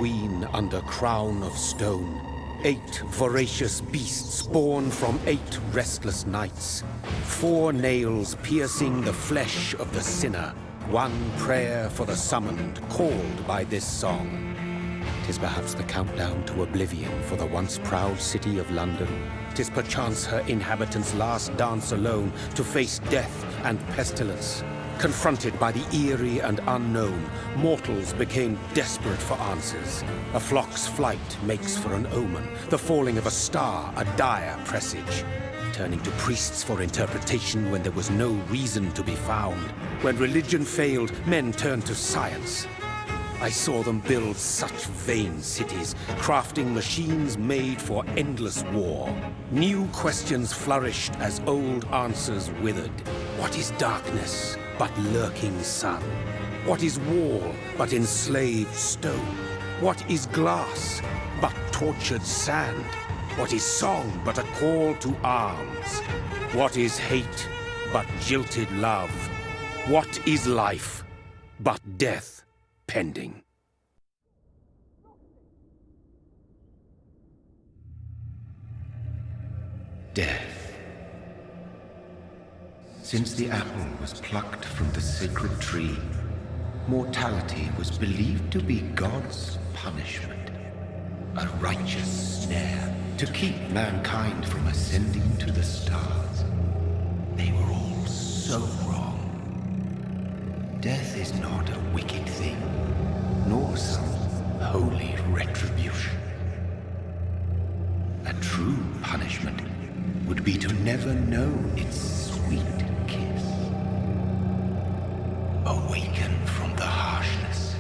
queen under crown of stone. 8 voracious beasts born from 8 restless nights. 4 nails piercing the flesh of the sinner. 1 prayer for the summoned, called by this song. 'Tis perhaps the countdown to oblivion for the once proud city of London. 'Tis perchance her inhabitants' last dance alone to face death and pestilence. Confronted by the eerie and unknown, mortals became desperate for answers. A flock's flight makes for an omen, the falling of a star a dire presage. Turning to priests for interpretation when there was no reason to be found. When religion failed, men turned to science. I saw them build such vain cities, crafting machines made for endless war. New questions flourished as old answers withered. What is darkness but lurking sun? What is wall but enslaved stone? What is glass but tortured sand? What is song but a call to arms? What is hate but jilted love? What is life but death pending? Death. Since the apple was plucked from the sacred tree, mortality was believed to be God's punishment, a righteous snare to keep mankind from ascending to the stars. They were all so wrong. Death is not a wicked thing, nor some holy retribution. A true punishment would be to never know its sweet kiss. Awaken from the harshness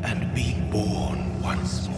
and be born once more.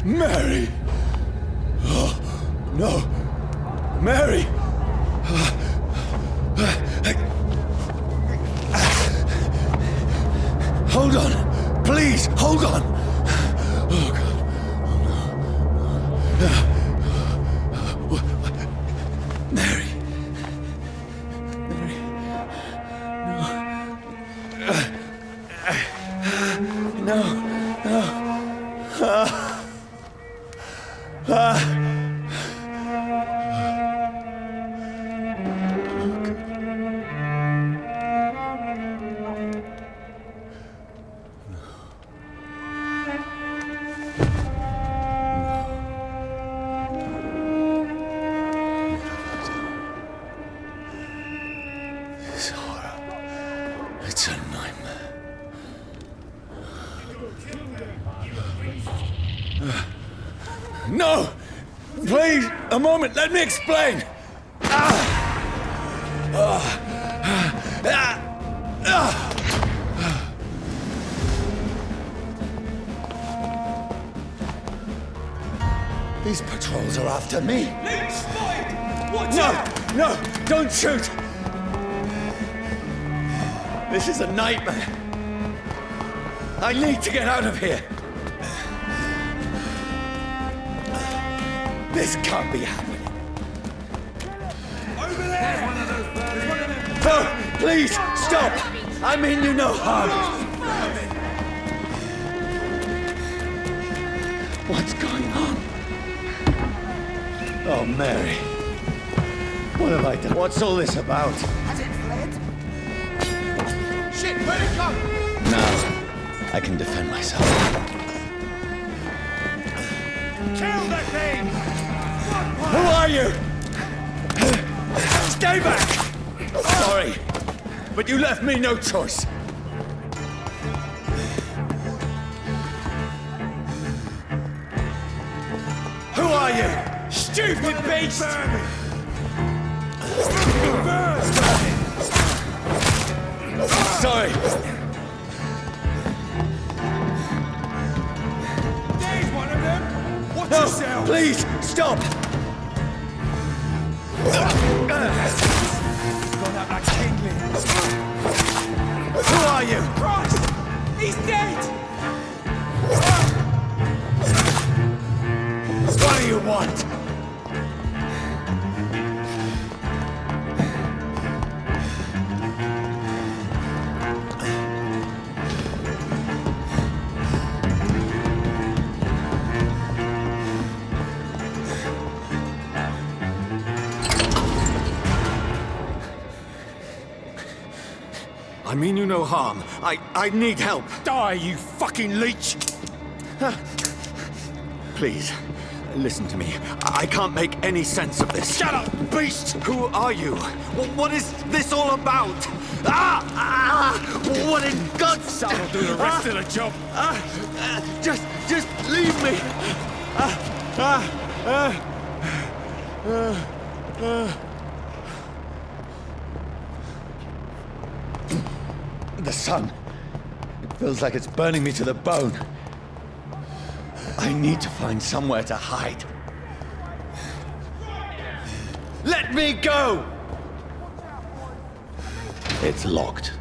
Mary! Oh, no! Mary! Hold on! Please, hold on! Oh, God. Oh, no. Mary. Mary. No. No! Please, a moment, let me explain! These patrols are after me. No, don't shoot! This is a nightmare. I need to get out of here. This can't be happening. Over there! There's one of those birds. There's one of them. No, please, stop! I mean you no harm. What's going on? Oh, Mary. What have I done? What's all this about? Has it fled? Shit, where'd it go? Now, I can defend myself. Kill the thing! Who are you? Stay back! Sorry, but you left me no choice. Who are you? Stupid beast! Sorry. There's one of them! Watch No, yourself! please, stop! Gone out like tingling. Who are you? Christ! He's dead! What do you want? I mean you no harm. I need help. Die, you fucking leech! Please, listen to me. I can't make any sense of this. Shut up, beast! Who are you? What is this all about? What in God's name? That'll do the rest of the job. Just leave me. The sun. It feels like it's burning me to the bone. I need to find somewhere to hide. Let me go! It's locked.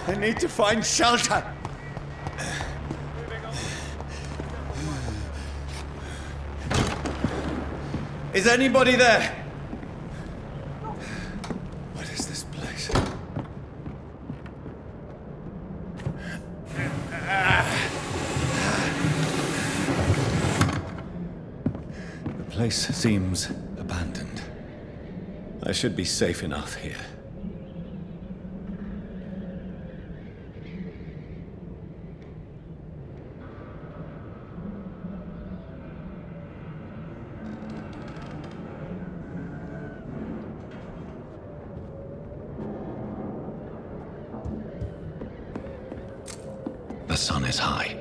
I need to find shelter. Is anybody there? What is this place? The place seems abandoned. I should be safe enough here. The sun is high.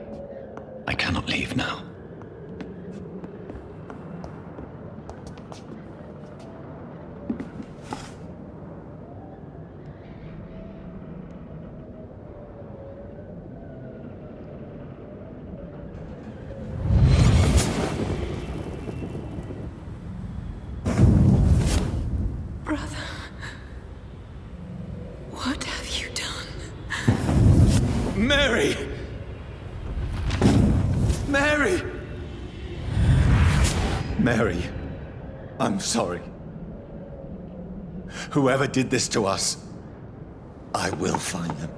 I cannot leave now. Brother, what have you done? Mary! Mary! Mary, I'm sorry. Whoever did this to us, I will find them.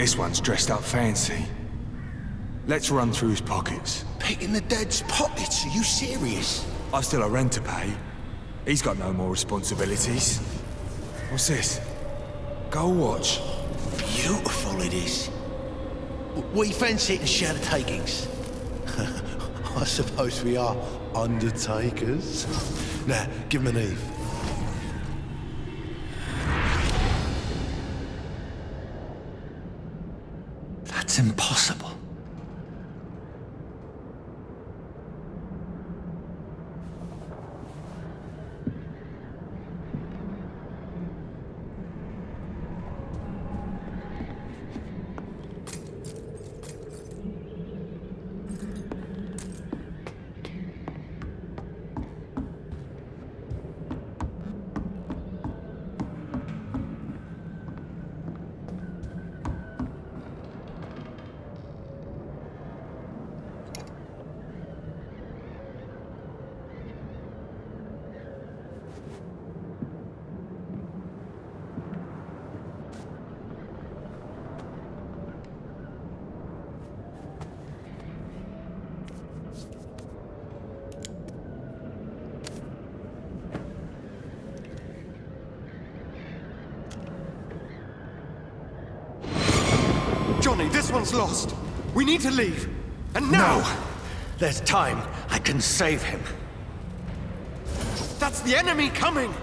this one's dressed up fancy. Let's run through his pockets. Picking the dead's pockets? Are you serious? I've still a rent to pay. He's got no more responsibilities. What's this? Gold watch. Beautiful it is. We fancy it and share the takings. I suppose we are undertakers. Now, give him an Eve. That's impossible. Johnny, this one's lost. We need to leave. And now! No! There's time. I can save him. That's the enemy coming!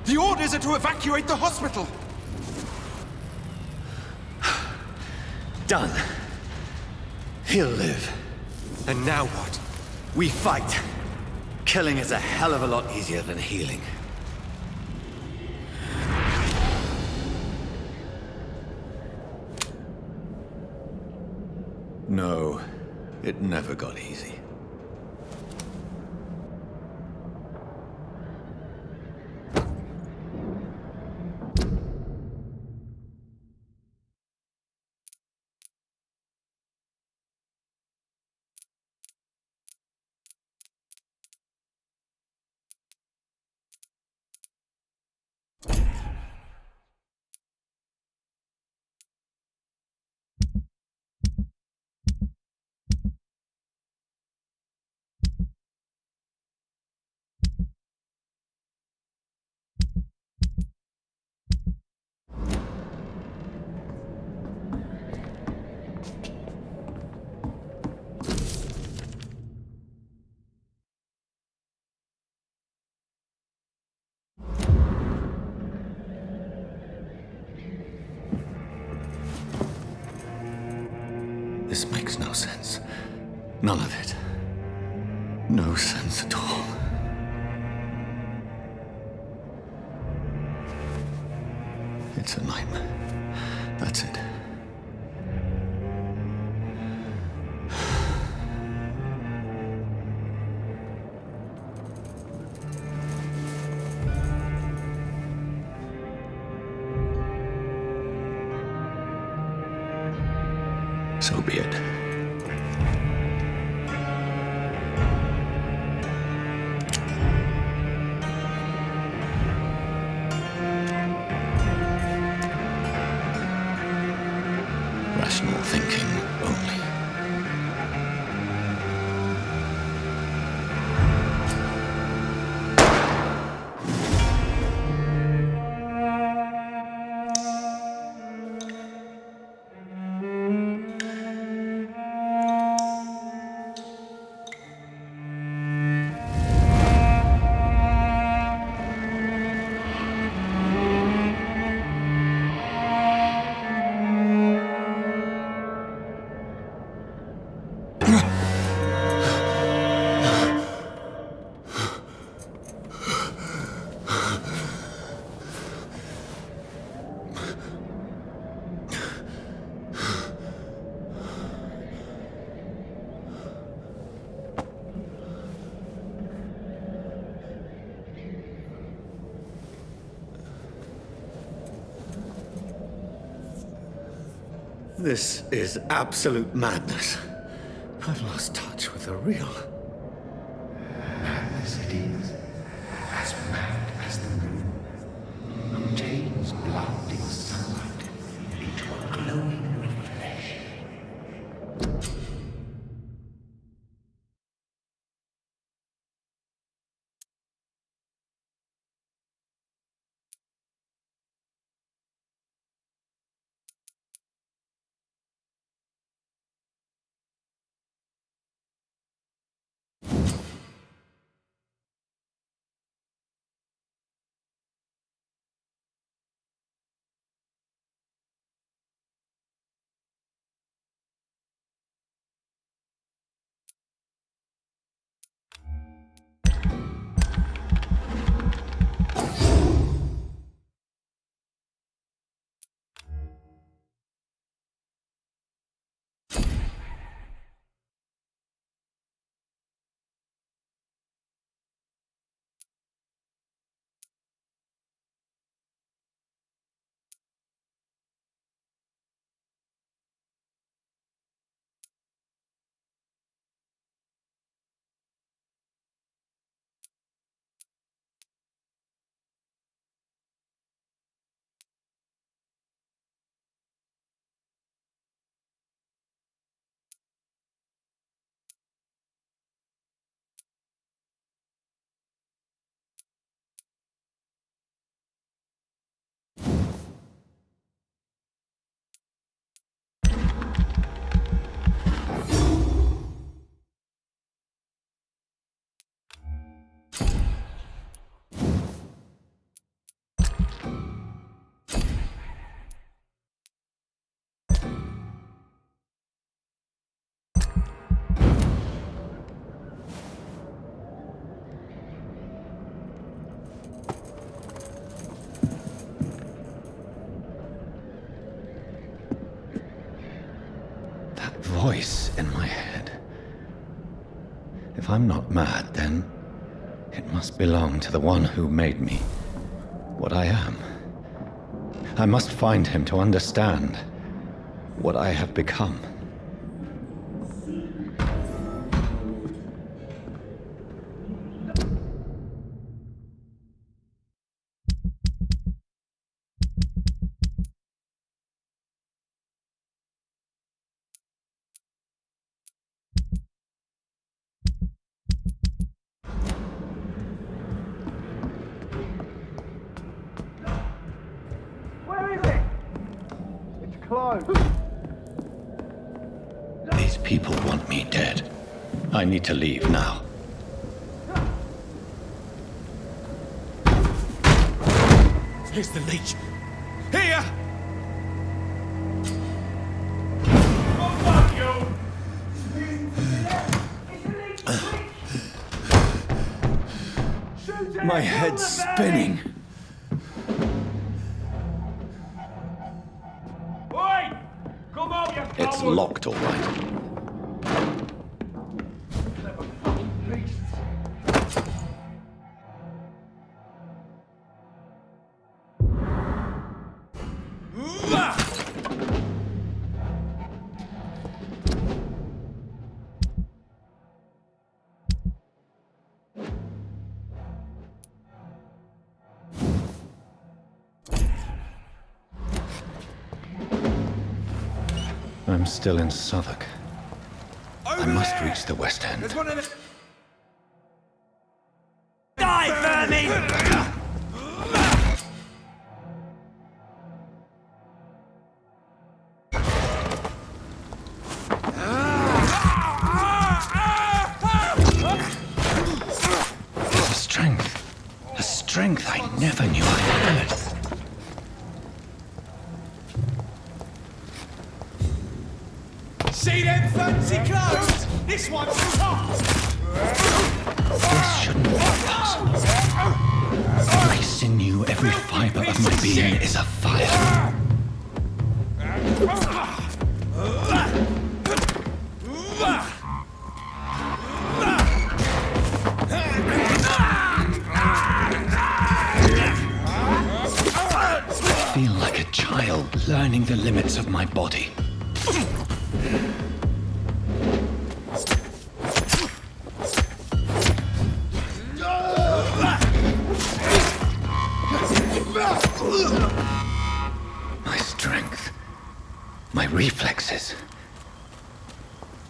The orders are to evacuate the hospital! Done. He'll live. And now what? We fight. Killing is a hell of a lot easier than healing. No, it never got easy. This makes no sense. None of it. No sense at all. It's a nightmare. That's it. So be it. Rational thinking only. This is absolute madness. I've lost touch with the real. Madness it is, as mad as the moon, who changes blinding sunlight into a glowing reflection. voice in my head. If I'm not mad, then it must belong to the one who made me what I am. I must find him to understand what I have become. These people want me dead. I need to leave now. Here's the leech. Here! My head's spinning. It's locked, all right. I'm still in Southwark. I must reach the West End. Die, vermin! A strength I never knew I had. See them fancy clothes? This one's top! This shouldn't be possible. Every sinew, every fiber of my being is afire. I feel like a child learning the limits of my body. My strength, my reflexes.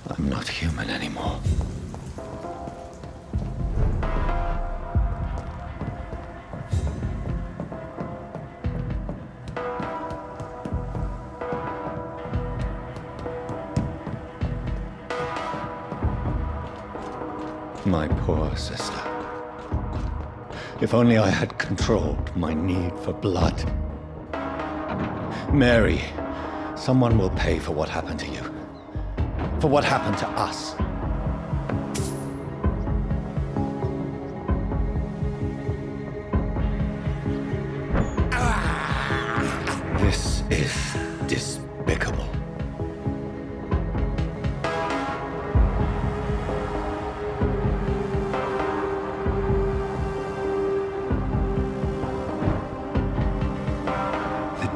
I'm not human anymore. My poor sister. If only I had controlled my need for blood. Mary, someone will pay for what happened to you. For what happened to us. This is despicable.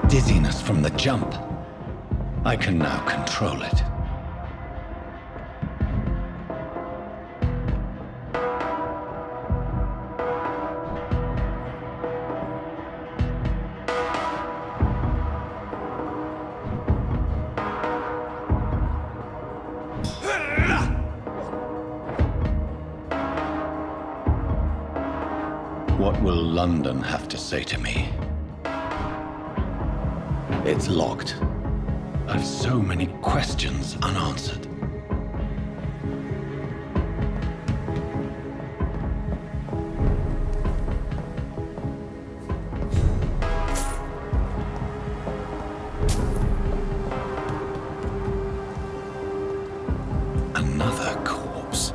Dizziness from the jump. I can now control it. What will London have to say to me? It's locked. I've so many questions unanswered. Another corpse.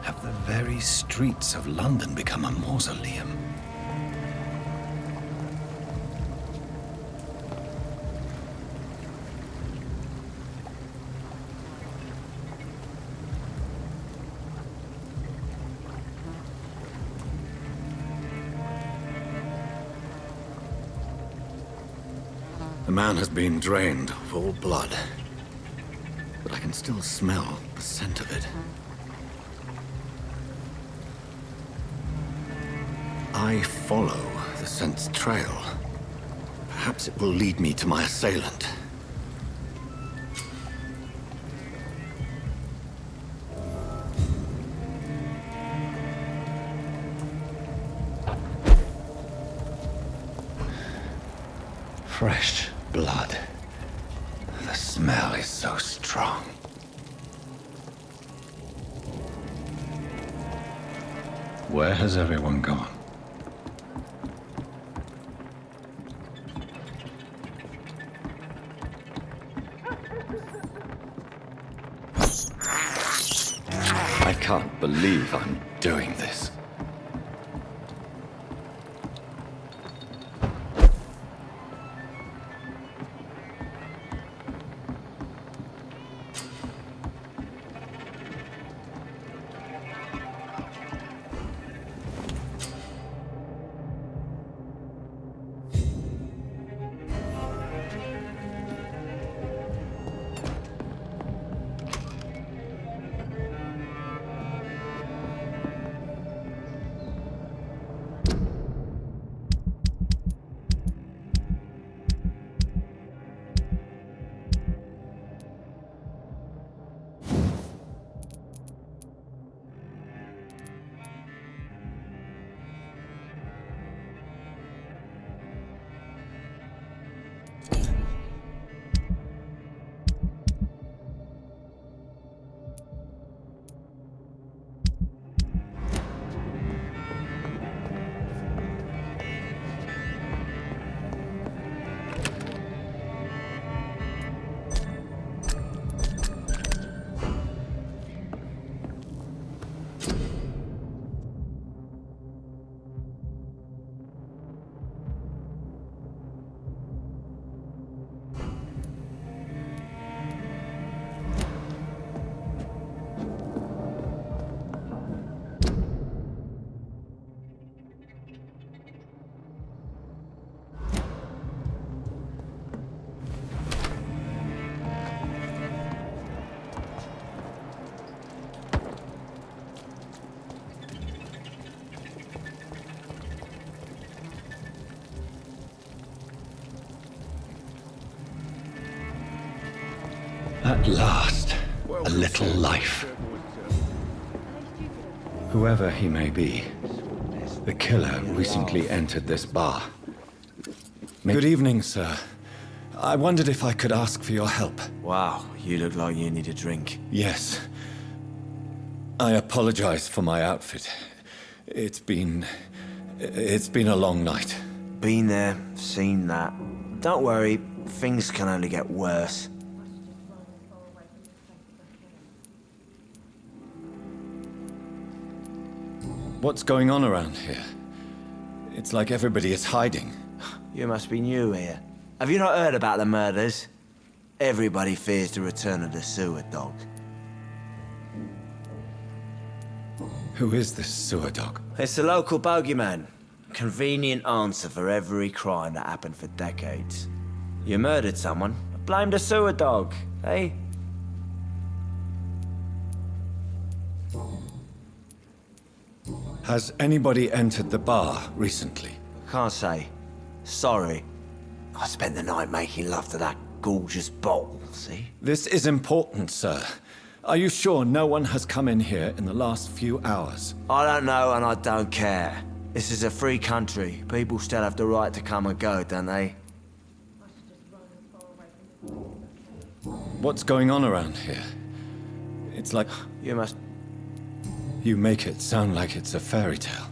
Have the very streets of London become a mausoleum? man has been drained of all blood. But I can still smell the scent of it. I follow the scent's trail. Perhaps it will lead me to my assailant. Fresh blood. The smell is so strong. Where has everyone gone? I can't believe I'm doing this. At last, a little life. Whoever he may be, the killer recently entered this bar. Good evening, sir. I wondered if I could ask for your help. Wow, you look like you need a drink. Yes. I apologize for my outfit. It's been a long night. Been there, seen that. Don't worry, things can only get worse. What's going on around here? It's like everybody is hiding. You must be new here. Have you not heard about the murders? Everybody fears the return of the sewer dog. Who is this sewer dog? It's the local bogeyman. Convenient answer for every crime that happened for decades. You murdered someone, blame the sewer dog, eh? Has anybody entered the bar recently? Can't say. Sorry. I spent the night making love to that gorgeous bottle, see? This is important, sir. Are you sure no one has come in here in the last few hours? I don't know and I don't care. This is a free country. People still have the right to come and go, don't they? What's going on around here? It's like... You must... You make it sound like it's a fairy tale.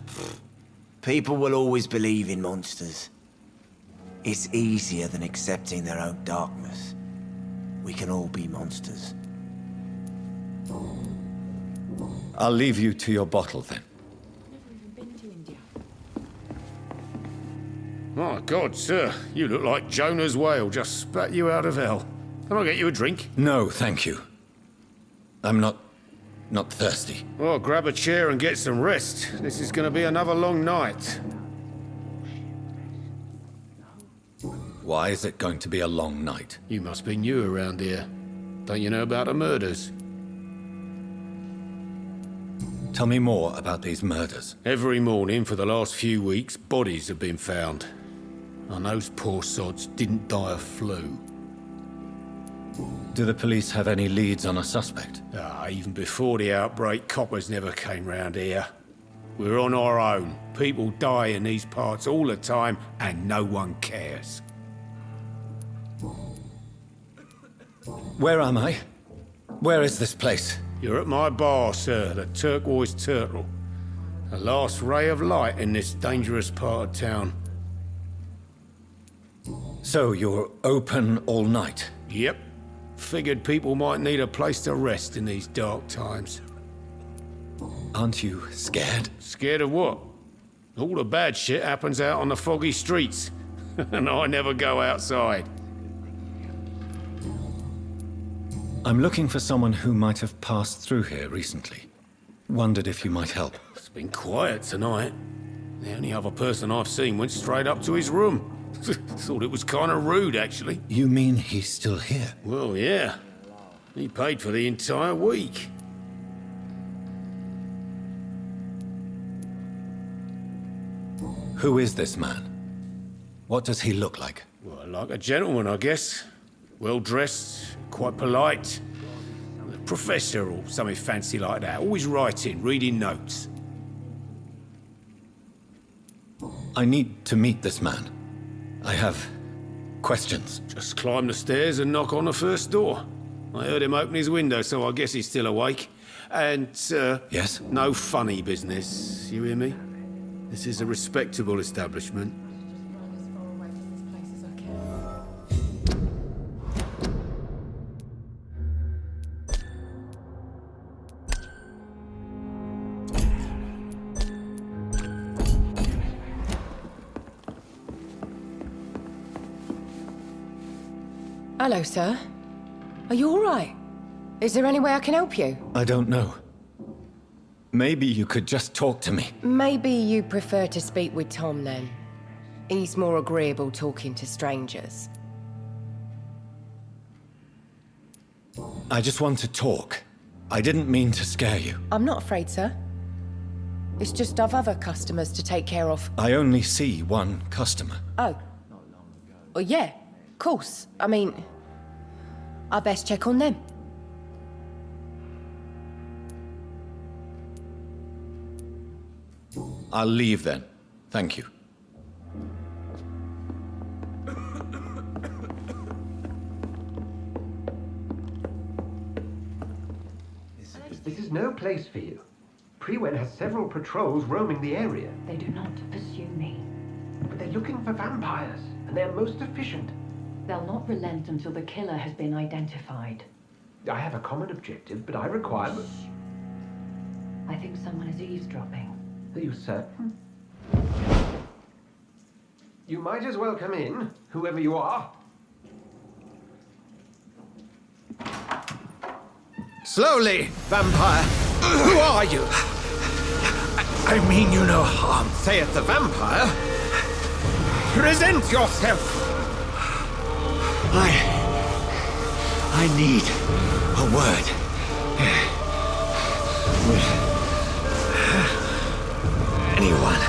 People will always believe in monsters. It's easier than accepting their own darkness. We can all be monsters. I'll leave you to your bottle then. My God, sir, you look like Jonah's whale just spat you out of hell. Can I get you a drink? No, thank you. I'm not thirsty. Well, grab a chair and get some rest. This is going to be another long night. Why is it going to be a long night? You must be new around here. Don't you know about the murders? Tell me more about these murders. Every morning for the last few weeks, bodies have been found. And those poor sods didn't die of flu. Do the police have any leads on a suspect? Even before the outbreak, coppers never came round here. We're on our own. People die in these parts all the time, and no one cares. Where am I? Where is this place? You're at my bar, sir, the Turquoise Turtle. The last ray of light in this dangerous part of town. So you're open all night? Yep. Figured people might need a place to rest in these dark times. Aren't you scared? Scared of what? All the bad shit happens out on the foggy streets. And I never go outside. I'm looking for someone who might have passed through here recently. Wondered if you might help. It's been quiet tonight. The only other person I've seen went straight up to his room. Thought it was kind of rude, actually. You mean he's still here? Well, yeah. He paid for the entire week. Who is this man? What does he look like? Well, like a gentleman, I guess. Well-dressed, quite polite. A professor or something fancy like that. Always writing, reading notes. I need to meet this man. I have questions. Just climb the stairs and knock on the first door. I heard him open his window, so I guess he's still awake. And, Yes? no funny business. You hear me? This is a respectable establishment. Hello, sir. Are you all right? Is there any way I can help you? I don't know. Maybe you could just talk to me. Maybe you prefer to speak with Tom, then. He's more agreeable talking to strangers. I just want to talk. I didn't mean to scare you. I'm not afraid, sir. It's just I've other customers to take care of. I only see one customer. Oh. Oh, yeah. Of course. I mean, I best check on them. I'll leave then. Thank you. This is no place for you. Prewen has several patrols roaming the area. They do not pursue me. But they're looking for vampires, and they're most efficient. They'll not relent until the killer has been identified. I have a common objective, but I require... I think someone is eavesdropping. Are you certain? You might as well come in, whoever you are. Slowly, vampire! Who are you? I mean you no harm. Saith the vampire. Present yourself! I need a word. With anyone.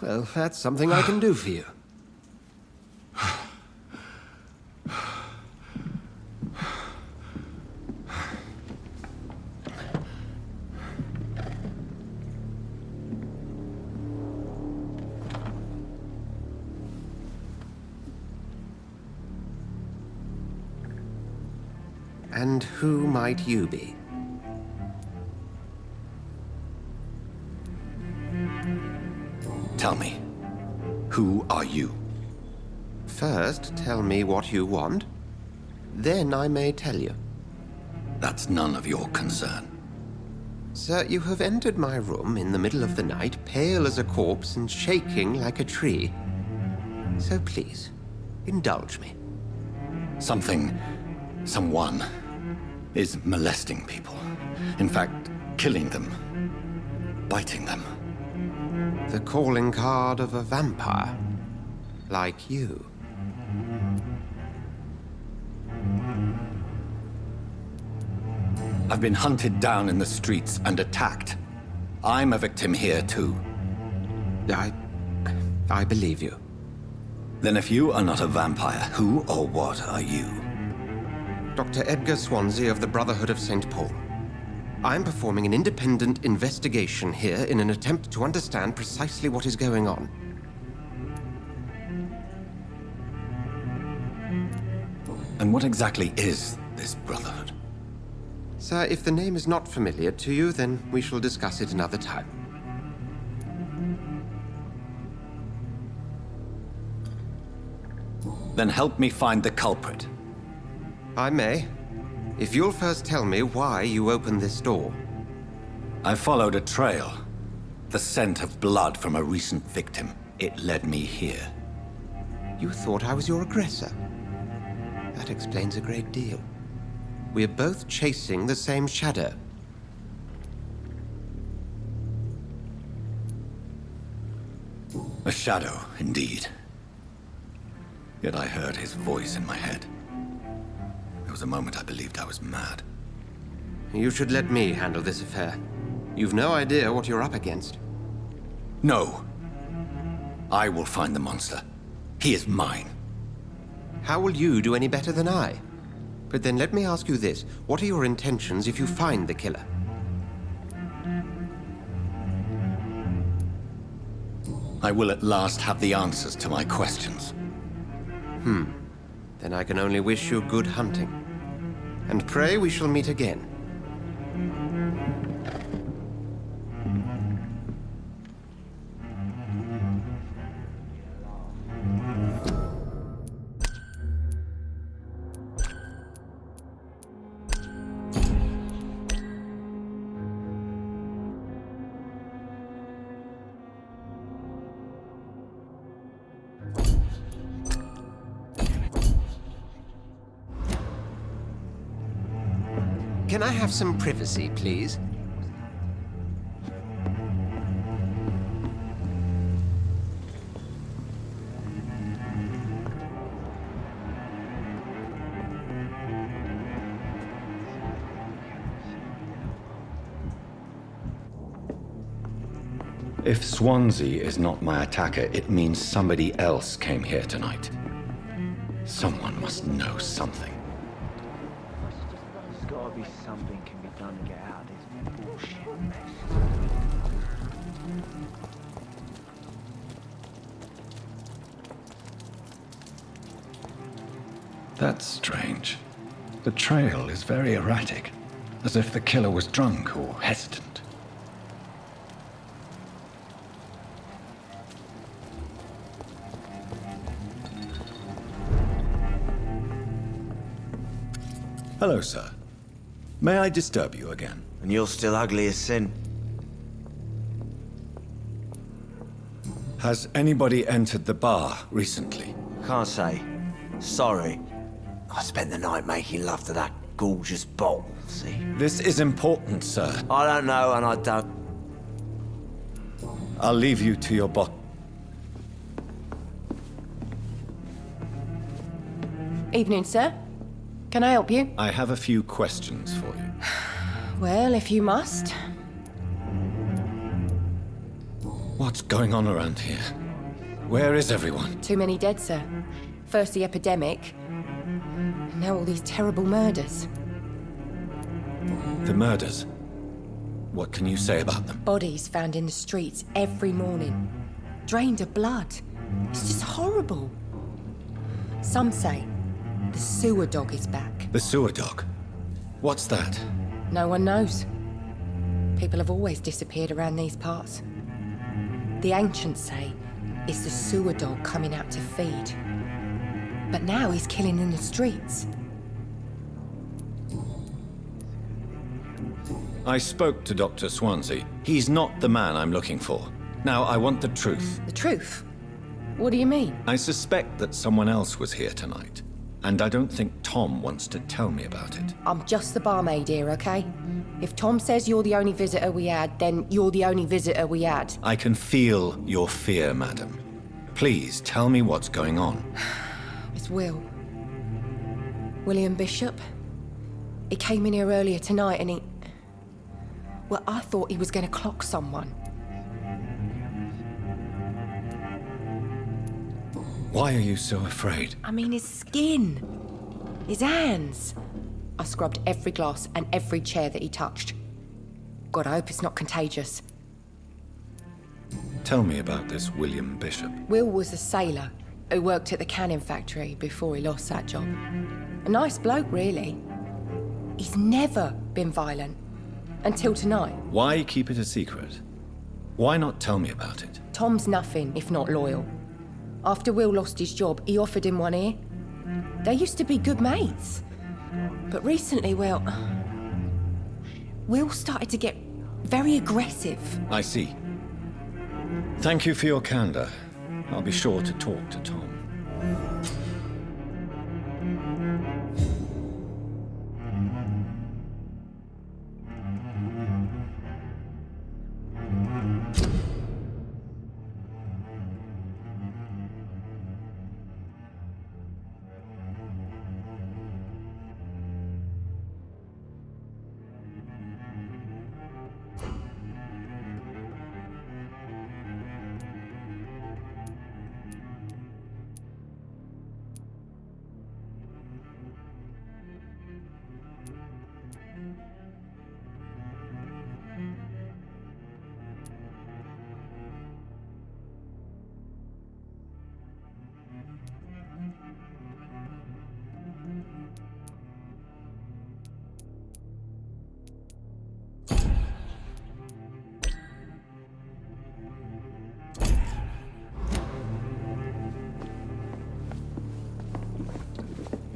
Well, that's something I can do for you. And who might you be? Tell me, who are you? First, tell me what you want. Then I may tell you. That's none of your concern. Sir, you have entered my room in the middle of the night, pale as a corpse and shaking like a tree. So please, indulge me. Something Someone is molesting people. In fact, killing them. Biting them. The calling card of a vampire. Like you. I've been hunted down in the streets and attacked. I'm a victim here, too. I believe you. Then if you are not a vampire, who or what are you? Dr. Edgar Swansea of the Brotherhood of St. Paul. I'm performing an independent investigation here in an attempt to understand precisely what is going on. And what exactly is this Brotherhood? Sir, if the name is not familiar to you, then we shall discuss it another time. Then help me find the culprit. I may. If you'll first tell me why you opened this door. I followed a trail. The scent of blood from a recent victim. It led me here. You thought I was your aggressor. That explains a great deal. We're both chasing the same shadow. A shadow, indeed. Yet I heard his voice in my head. There was a moment I believed I was mad. You should let me handle this affair. You've no idea what you're up against. No. I will find the monster. He is mine. How will you do any better than I? But then let me ask you this. What are your intentions if you find the killer? I will at last have the answers to my questions. Then I can only wish you good hunting. And pray we shall meet again. Can I have some privacy, please? If Swansea is not my attacker, it means somebody else came here tonight. Someone must know something. There's gotta be something can be done to get out of this bullshit mess. That's strange. The trail is very erratic, as if the killer was drunk or hesitant. Hello, sir. May I disturb you again? And you're still ugly as sin. Has anybody entered the bar recently? Can't say. Sorry. I spent the night making love to that gorgeous bottle, see? This is important, sir. I don't know, and I don't... I'll leave you to your bot. Evening, sir. Can I help you? I have a few questions for you. Well, if you must. What's going on around here? Where is everyone? Too many dead, sir. First the epidemic, and now all these terrible murders. The murders. What can you say about them? Bodies found in the streets every morning. Drained of blood. It's just horrible. Some say the sewer dog is back. The sewer dog? What's that? No one knows. People have always disappeared around these parts. The ancients say it's the sewer dog coming out to feed. But now he's killing in the streets. I spoke to Dr. Swansea. He's not the man I'm looking for. Now, I want the truth. The truth? What do you mean? I suspect that someone else was here tonight. And I don't think Tom wants to tell me about it. I'm just the barmaid here, okay? If Tom says you're the only visitor we had, then you're the only visitor we had. I can feel your fear, madam. Please tell me what's going on. It's Will. William Bishop. He came in here earlier tonight and he... Well, I thought he was going to clock someone. Why are you so afraid? I mean, his skin. His hands. I scrubbed every glass and every chair that he touched. God, I hope it's not contagious. Tell me about this William Bishop. Will was a sailor who worked at the canning factory before he lost that job. A nice bloke, really. He's never been violent. Until tonight. Why keep it a secret? Why not tell me about it? Tom's nothing if not loyal. After Will lost his job, he offered him one ear. They used to be good mates. But recently, well... Will started to get very aggressive. I see. Thank you for your candor. I'll be sure to talk to Tom.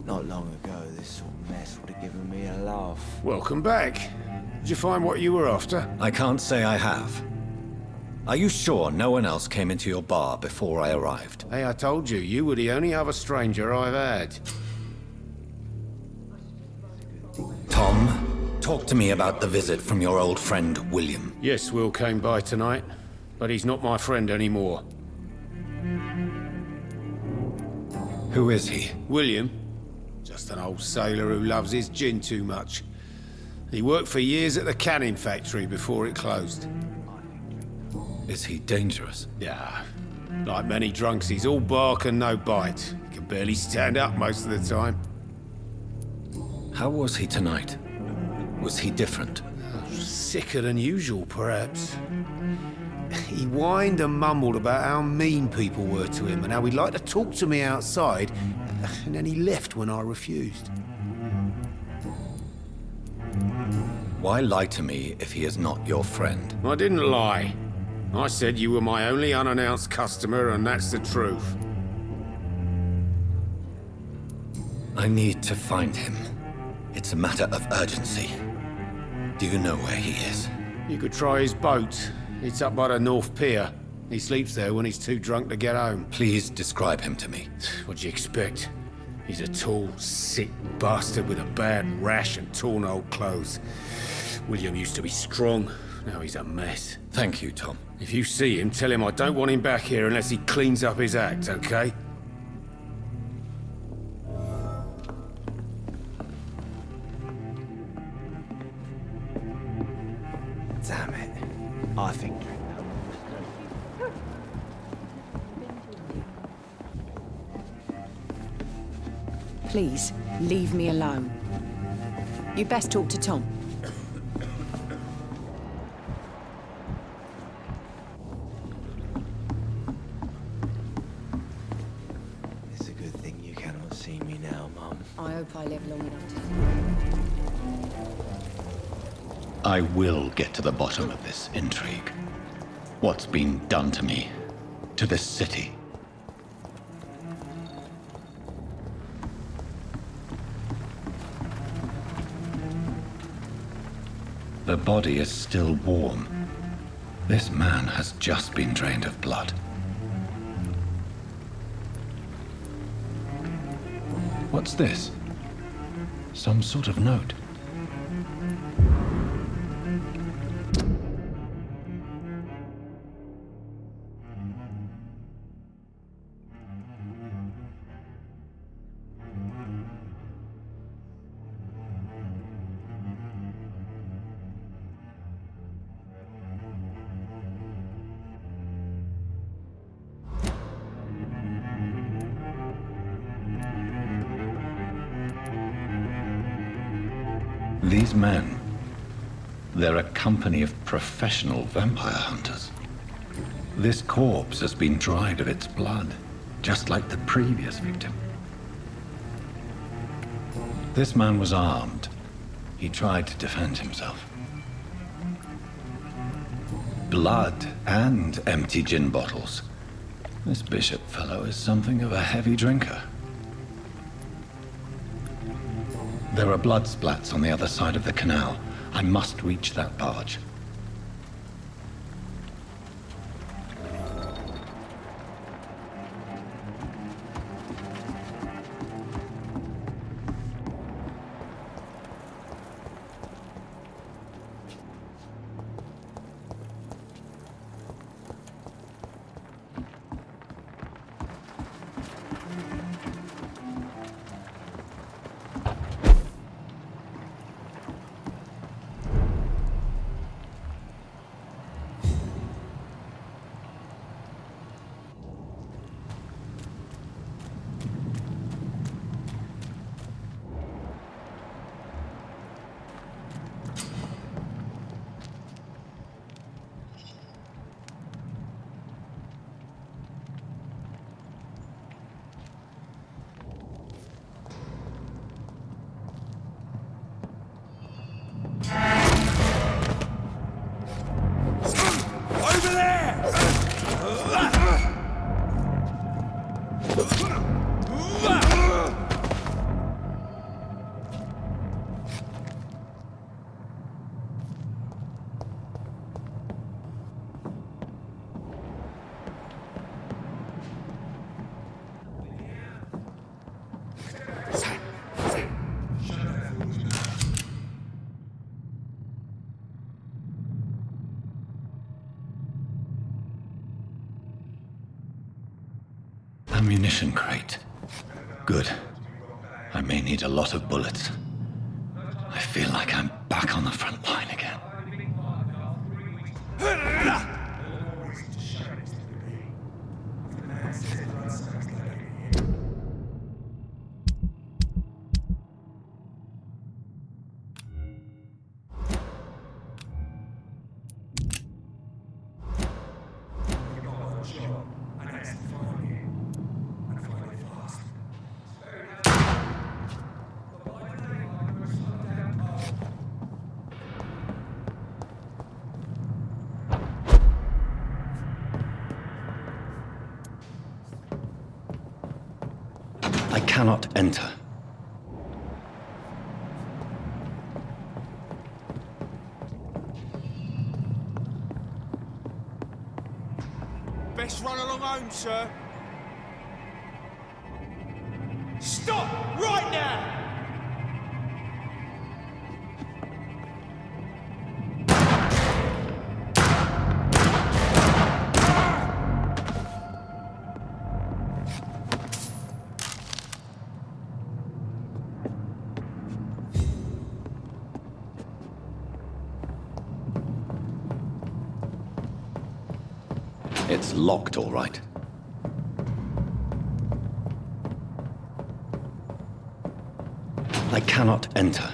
Not long ago, this sort of mess would have given me a laugh. Welcome back. Did you find what you were after? I can't say I have. Are you sure no one else came into your bar before I arrived? Hey, I told you, you were the only other stranger I've had. Tom, talk to me about the visit from your old friend, William. Yes, Will came by tonight, but he's not my friend anymore. Who is he? William? Just an old sailor who loves his gin too much. He worked for years at the canning factory before it closed. Is he dangerous? Yeah. Like many drunks, he's all bark and no bite. He can barely stand up most of the time. How was he tonight? Was he different? Sicker than usual, perhaps. He whined and mumbled about how mean people were to him and how he'd like to talk to me outside, and then he left when I refused. Why lie to me if he is not your friend? I didn't lie. I said you were my only unannounced customer, and that's the truth. I need to find him. It's a matter of urgency. Do you know where he is? You could try his boat. It's up by the North Pier. He sleeps there when he's too drunk to get home. Please describe him to me. What'd you expect? He's a tall, sick bastard with a bad rash and torn old clothes. William used to be strong. Now he's a mess. Thank you, Tom. If you see him, tell him I don't want him back here unless he cleans up his act, okay? Damn it. I think... Please, leave me alone. You best talk to Tom. It's a good thing you cannot see me now, Mum. I hope I live long enough to... I will get to the bottom of this intrigue. What's been done to me, to this city. The body is still warm. This man has just been drained of blood. What's this? Some sort of note. These men, they're a company of professional vampire hunters. This corpse has been dried of its blood, just like the previous victim. This man was armed. He tried to defend himself. Blood and empty gin bottles. This bishop fellow is something of a heavy drinker. There are blood splats on the other side of the canal. I must reach that barge. Ammunition crate. Good. I may need a lot of bullets. I feel like I'm back on the front line again. I cannot enter. Best run along home, sir. Stop right now! It's locked, all right. I cannot enter.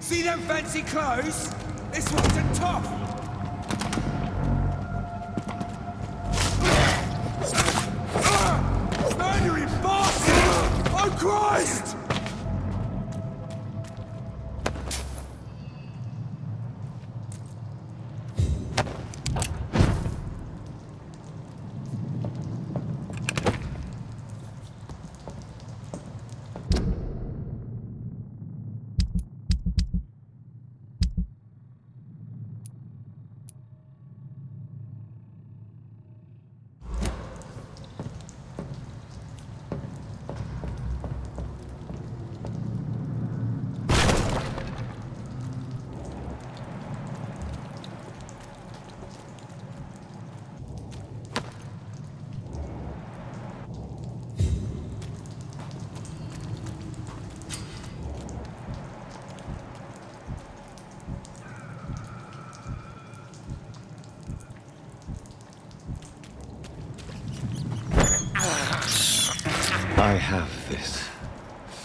See them fancy clothes? This one's a top! Murdering bastard! Oh Christ! I have this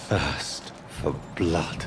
thirst for blood.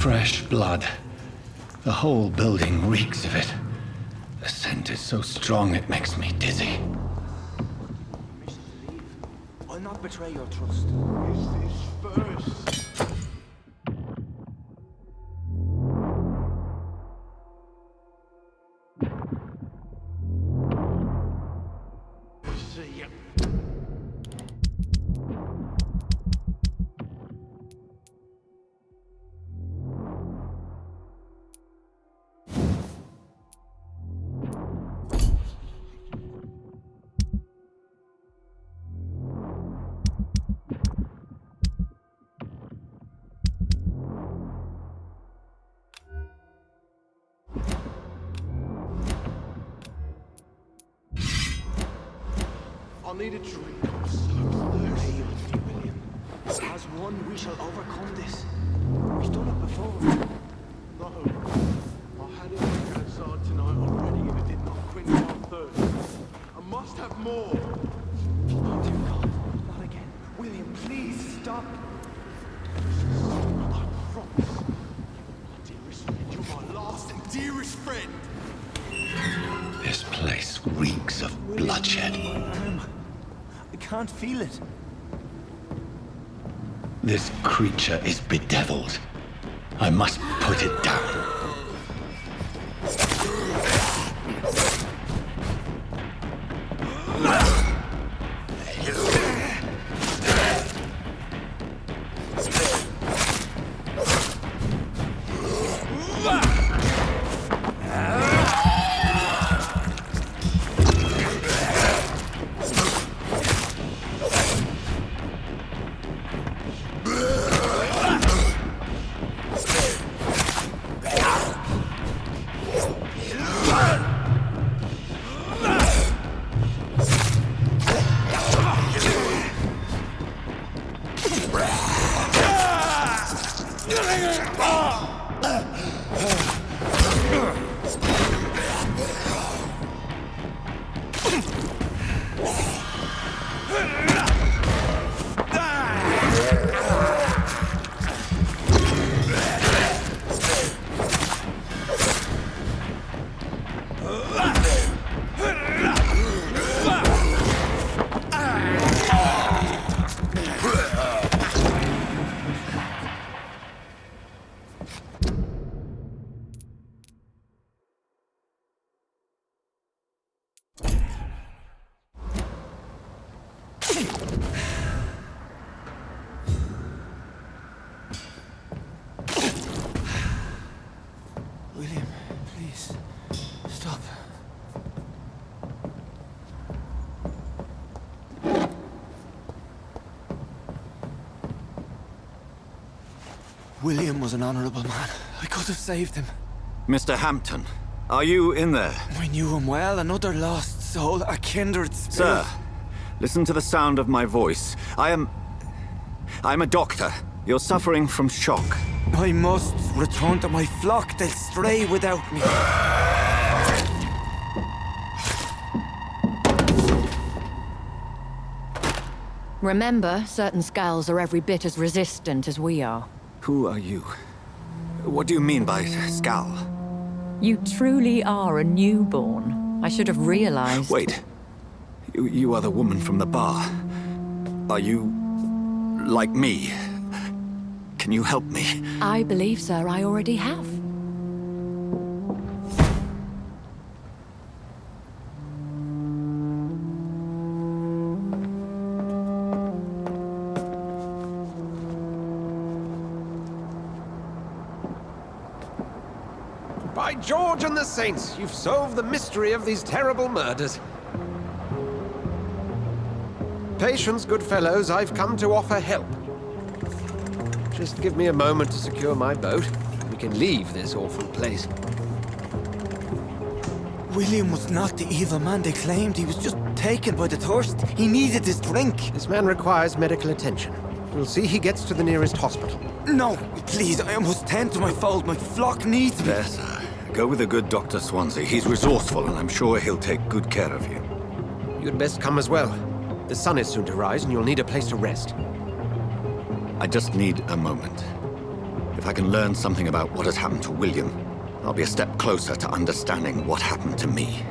Fresh blood. The whole building reeks of it. The scent is so strong it makes me dizzy. I'll not betray your trust. Is this first? See ya. I need a drink. I'm so thirsty. William. As one, we shall overcome this. We've done it before. No. I had a drink outside tonight already and it did not quench my thirst. I must have more. Oh, dear God. Not again. William, please stop. I promise. My dearest friend, you're my last and dearest friend. This place reeks of bloodshed. I can't feel it. This creature is bedeviled. I must put it down. William, please. Stop. William was an honorable man. I could have saved him. Mr. Hampton, are you in there? I knew him well, another lost soul, a kindred spirit. Sir, listen to the sound of my voice. I'm a doctor. You're suffering from shock. I must return to my flock. They'll stray without me. Remember, certain skulls are every bit as resistant as we are. Who are you? What do you mean by Skal? You truly are a newborn. I should have realized. Wait. You are the woman from the bar. Are you like me? Can you help me? I believe, sir, I already have. By George and the Saints, you've solved the mystery of these terrible murders. Patience, good fellows, I've come to offer help. Just give me a moment to secure my boat. We can leave this awful place. William was not the evil man they claimed. He was just taken by the thirst. He needed his drink. This man requires medical attention. We'll see he gets to the nearest hospital. No, please, I must tend to my fold. My flock needs me. There, sir. Go with the good Dr. Swansea. He's resourceful, and I'm sure he'll take good care of you. You'd best come as well. The sun is soon to rise, and you'll need a place to rest. I just need a moment. If I can learn something about what has happened to William, I'll be a step closer to understanding what happened to me.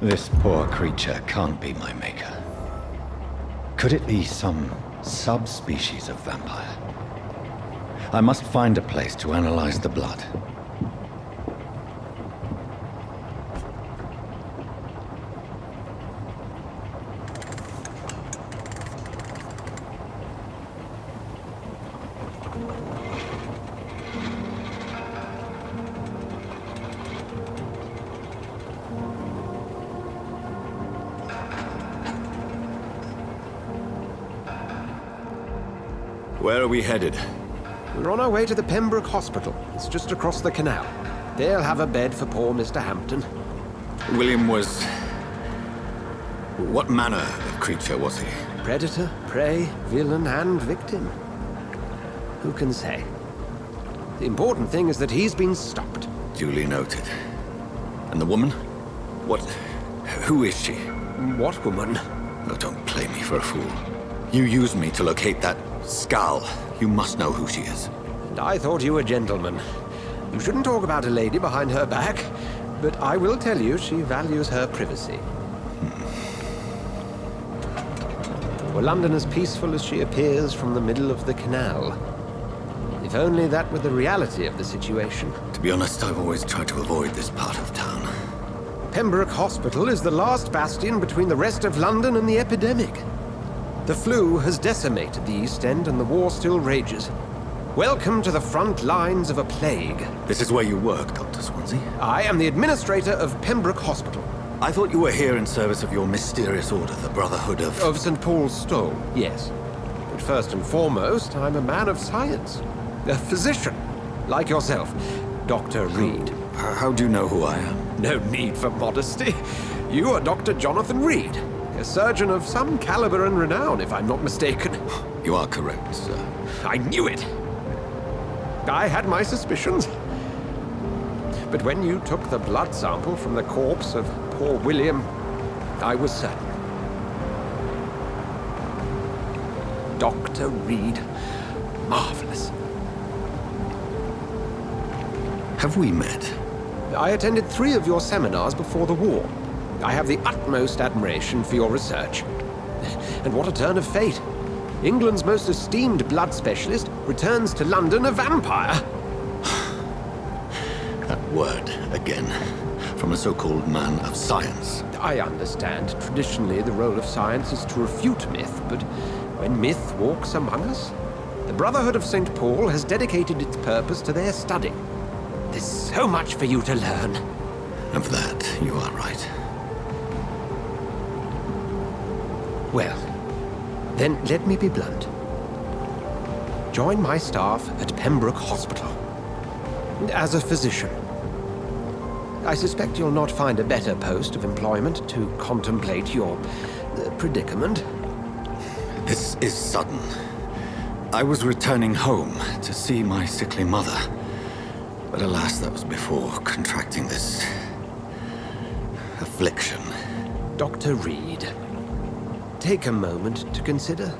This poor creature can't be my maker. Could it be some subspecies of vampire? I must find a place to analyze the blood. Where are we headed? We're on our way to the Pembroke Hospital. It's just across the canal. They'll have a bed for poor Mr. Hampton. William was... What manner of creature was he? Predator, prey, villain, and victim. Who can say? The important thing is that he's been stopped. Duly noted. And the woman? What... Who is she? What woman? Oh, don't play me for a fool. You used me to locate that skull. You must know who she is. And I thought you a gentleman. You shouldn't talk about a lady behind her back, but I will tell you she values her privacy. Were London as peaceful as she appears from the middle of the canal? If only that were the reality of the situation. To be honest, I've always tried to avoid this part of town. Pembroke Hospital is the last bastion between the rest of London and the epidemic. The flu has decimated the East End and the war still rages. Welcome to the front lines of a plague. This is where you work, Dr. Swansea? I am the administrator of Pembroke Hospital. I thought you were here in service of your mysterious order, the Brotherhood of... Of St. Paul's Stole, yes. But first and foremost, I'm a man of science. A physician, like yourself, Dr. Reed. How do you know who I am? No need for modesty. You are Dr. Jonathan Reed. A surgeon of some caliber and renown, if I'm not mistaken. You are correct, sir. I knew it! I had my suspicions. But when you took the blood sample from the corpse of poor William, I was certain. Dr. Reed. Marvelous. Have we met? I attended 3 of your seminars before the war. I have the utmost admiration for your research. And what a turn of fate. England's most esteemed blood specialist returns to London a vampire. That word, again. From a so-called man of science. I understand. Traditionally, the role of science is to refute myth, but when myth walks among us, the Brotherhood of St. Paul has dedicated its purpose to their study. There's so much for you to learn. Of that, you are right. Well, then let me be blunt. Join my staff at Pembroke Hospital. As a physician. I suspect you'll not find a better post of employment to contemplate your predicament. This is sudden. I was returning home to see my sickly mother. But alas, that was before contracting this... affliction. Dr. Reed, take a moment to consider.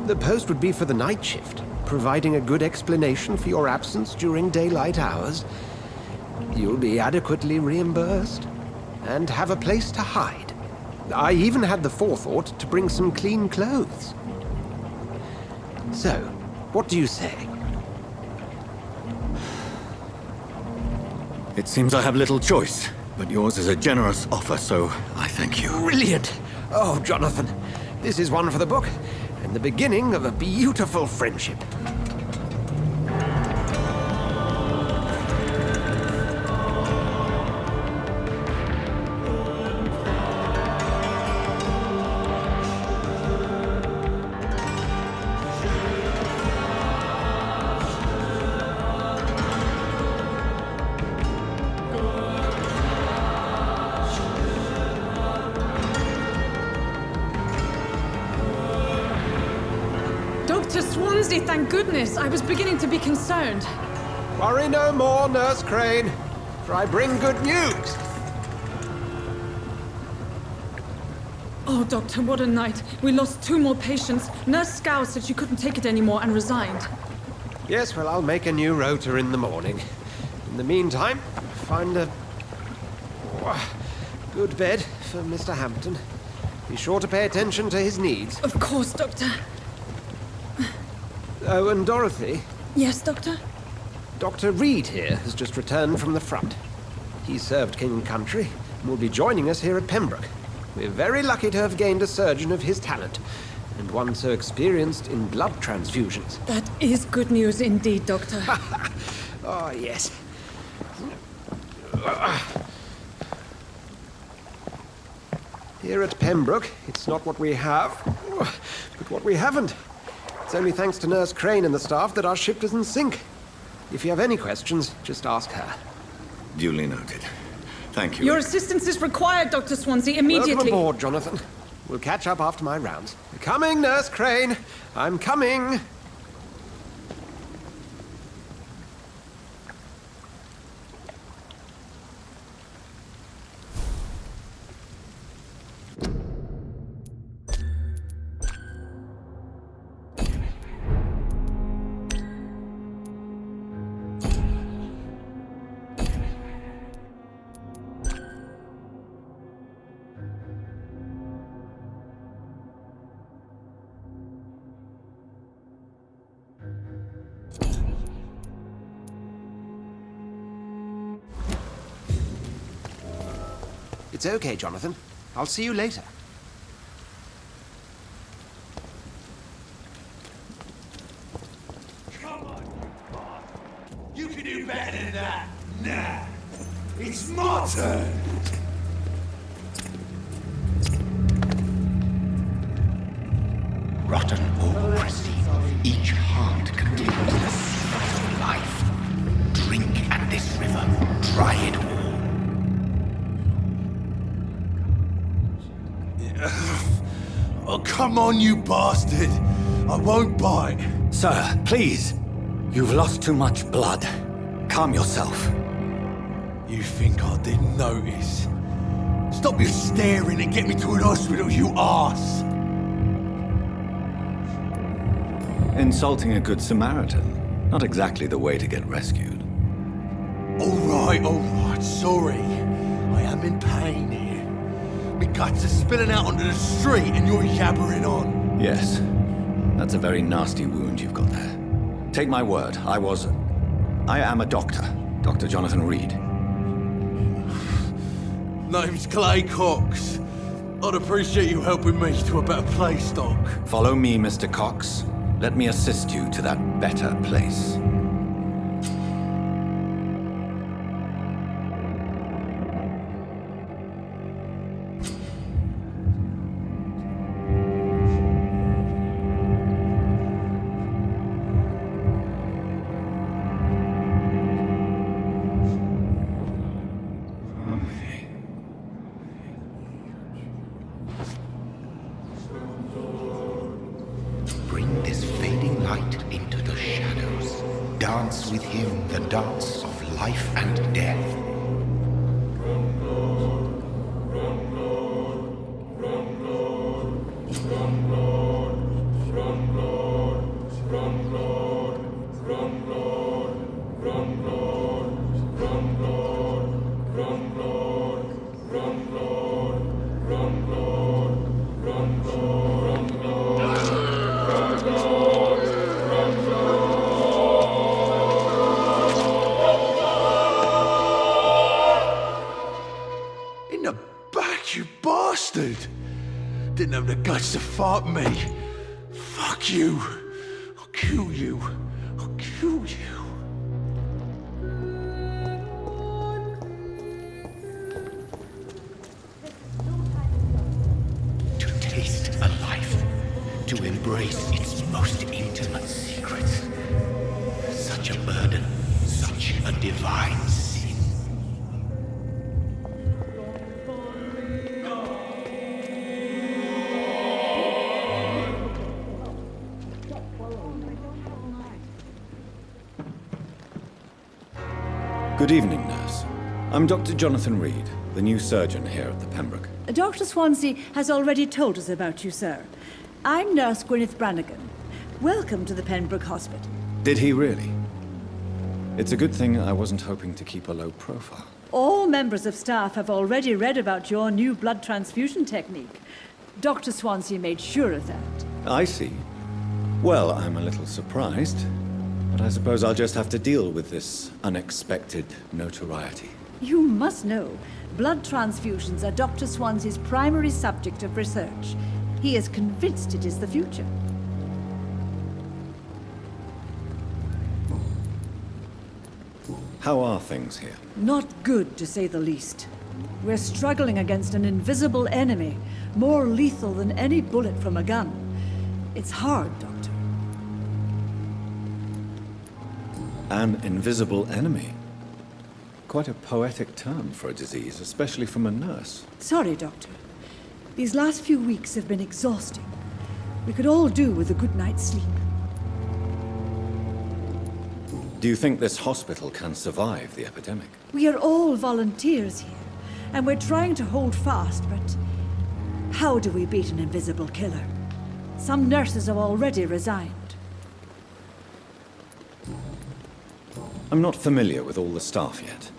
The post would be for the night shift, providing a good explanation for your absence during daylight hours. You'll be adequately reimbursed, and have a place to hide. I even had the forethought to bring some clean clothes. So, what do you say? It seems I have little choice, but yours is a generous offer, so I thank you. Brilliant! Oh, Jonathan, this is one for the book, and the beginning of a beautiful friendship. Dr. Swansea, thank goodness. I was beginning to be concerned. Worry no more, Nurse Crane, for I bring good news. Oh, Doctor, what a night. We lost 2 more patients. Nurse Scow said she couldn't take it anymore and resigned. Yes, well, I'll make a new rota in the morning. In the meantime, find a good bed for Mr. Hampton. Be sure to pay attention to his needs. Of course, Doctor. Oh, and Dorothy? Yes, Doctor? Dr. Reed here has just returned from the front. He served King and Country and will be joining us here at Pembroke. We're very lucky to have gained a surgeon of his talent, and one so experienced in blood transfusions. That is good news indeed, Doctor. Oh, yes. Here at Pembroke, it's not what we have, but what we haven't. It's only thanks to Nurse Crane and the staff that our ship doesn't sink. If you have any questions, just ask her. Duly noted. Thank you. Your assistance is required, Dr. Swansea, immediately. Welcome aboard, Jonathan. We'll catch up after my rounds. Coming, Nurse Crane. I'm coming. It's okay, Jonathan. I'll see you later. Come on, you can do better than that. Nah. It's my turn. Rotten ore, Christie. Each heart contains the secret of life. Drink at this river. Try it all. Oh, come on, you bastard! I won't bite. Sir, please. You've lost too much blood. Calm yourself. You think I didn't notice? Stop your staring and get me to an hospital, you arse! Insulting a good Samaritan. Not exactly the way to get rescued. All right, sorry. I am in pain here. My guts are spilling out onto the street and you're yabbering on. Yes. That's a very nasty wound you've got there. Take my word, I am a doctor. Dr. Jonathan Reed. Name's Clay Cox. I'd appreciate you helping me to a better place, Doc. Follow me, Mr. Cox. Let me assist you to that better place. Bring this fading light into the shadows. Dance with him the dance of life and death. In the back, you bastard! Didn't have the guts to fight me. Fuck you. I'll kill you. I'll kill you. To taste a life, to embrace its most intimate secrets. Such a burden, such a divine sin. Good evening, nurse. I'm Dr. Jonathan Reed. the new surgeon here at the Pembroke. Dr. Swansea has already told us about you, sir. I'm Nurse Gwyneth Brannigan. Welcome to the Pembroke Hospital. Did he really? It's a good thing I wasn't hoping to keep a low profile. All members of staff have already read about your new blood transfusion technique. Dr. Swansea made sure of that. I see. Well, I'm a little surprised, but I suppose I'll just have to deal with this unexpected notoriety. You must know, blood transfusions are Dr. Swansea's primary subject of research. He is convinced it is the future. How are things here? Not good, to say the least. We're struggling against an invisible enemy, more lethal than any bullet from a gun. It's hard, Doctor. An invisible enemy? Quite a poetic term for a disease, especially from a nurse. Sorry, Doctor. These last few weeks have been exhausting. We could all do with a good night's sleep. Do you think this hospital can survive the epidemic? We are all volunteers here, and we're trying to hold fast, but how do we beat an invisible killer? Some nurses have already resigned. I'm not familiar with all the staff yet.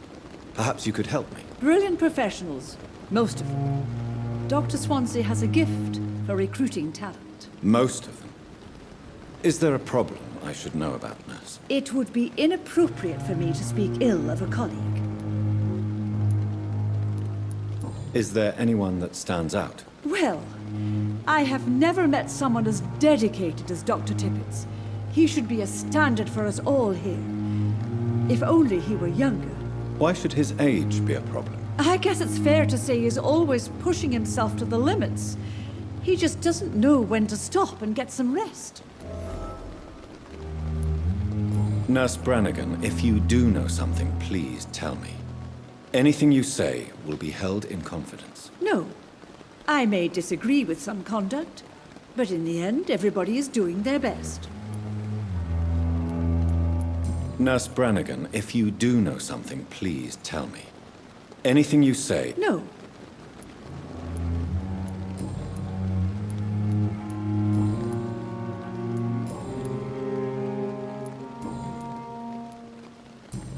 Perhaps you could help me. Brilliant professionals, most of them. Dr. Swansea has a gift for recruiting talent. Most of them? Is there a problem I should know about, nurse? It would be inappropriate for me to speak ill of a colleague. Is there anyone that stands out? Well, I have never met someone as dedicated as Dr. Tippett's. He should be a standard for us all here. If only he were younger. Why should his age be a problem? I guess it's fair to say he's always pushing himself to the limits. He just doesn't know when to stop and get some rest. Nurse Brannigan, if you do know something, please tell me. Anything you say will be held in confidence. No. I may disagree with some conduct, but in the end, everybody is doing their best. Nurse Brannigan, if you do know something, please tell me. Anything you say... No.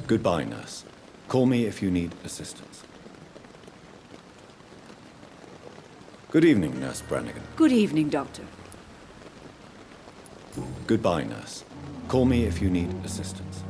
Goodbye, nurse. Call me if you need assistance. Good evening, Nurse Brannigan. Good evening, Doctor. Goodbye, nurse. Call me if you need assistance.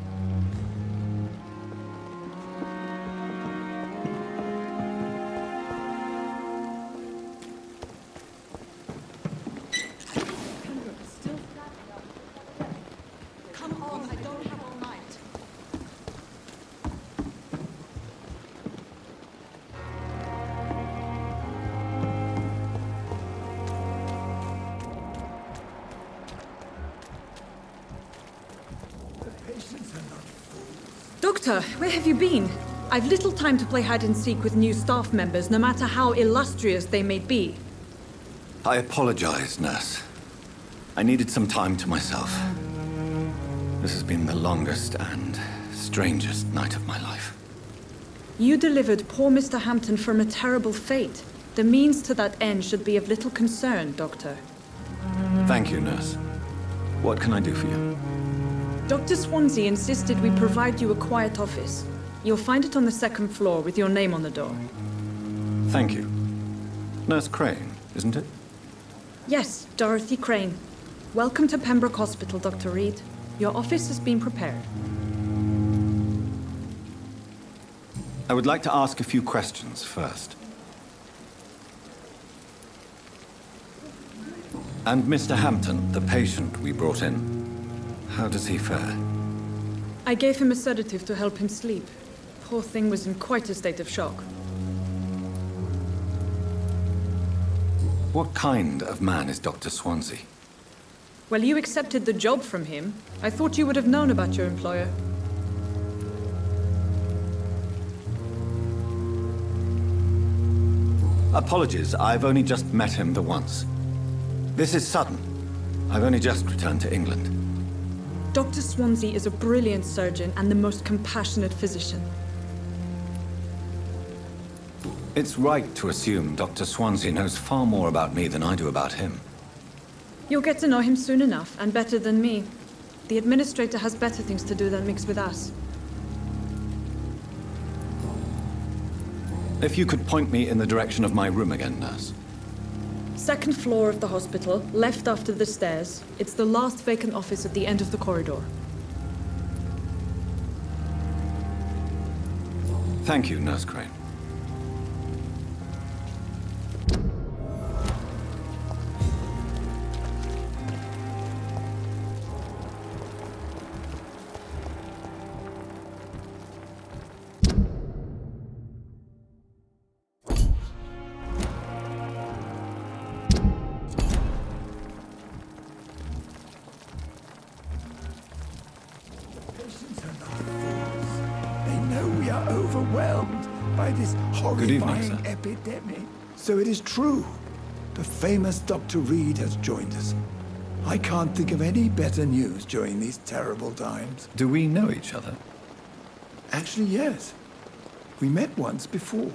Doctor, where have you been? I've little time to play hide and seek with new staff members, no matter how illustrious they may be. I apologize, nurse. I needed some time to myself. This has been the longest and strangest night of my life. You delivered poor Mr. Hampton from a terrible fate. The means to that end should be of little concern, Doctor. Thank you, nurse. What can I do for you? Dr. Swansea insisted we provide you a quiet office. You'll find it on the second floor with your name on the door. Thank you. Nurse Crane, isn't it? Yes, Dorothy Crane. Welcome to Pembroke Hospital, Dr. Reed. Your office has been prepared. I would like to ask a few questions first. And Mr. Hampton, the patient we brought in, how does he fare? I gave him a sedative to help him sleep. Poor thing was in quite a state of shock. What kind of man is Dr. Swansea? Well, you accepted the job from him. I thought you would have known about your employer. Apologies, I've only just met him the once. This is sudden. I've only just returned to England. Dr. Swansea is a brilliant surgeon and the most compassionate physician. It's right to assume Dr. Swansea knows far more about me than I do about him. You'll get to know him soon enough, and better than me. The administrator has better things to do than mix with us. If you could point me in the direction of my room again, nurse. Second floor of the hospital, left after the stairs. It's the last vacant office at the end of the corridor. Thank you, Nurse Crane. Overwhelmed by this horrifying epidemic. So it is true. The famous Dr. Reed has joined us. I can't think of any better news during these terrible times. Do we know each other? Actually, yes. We met once before,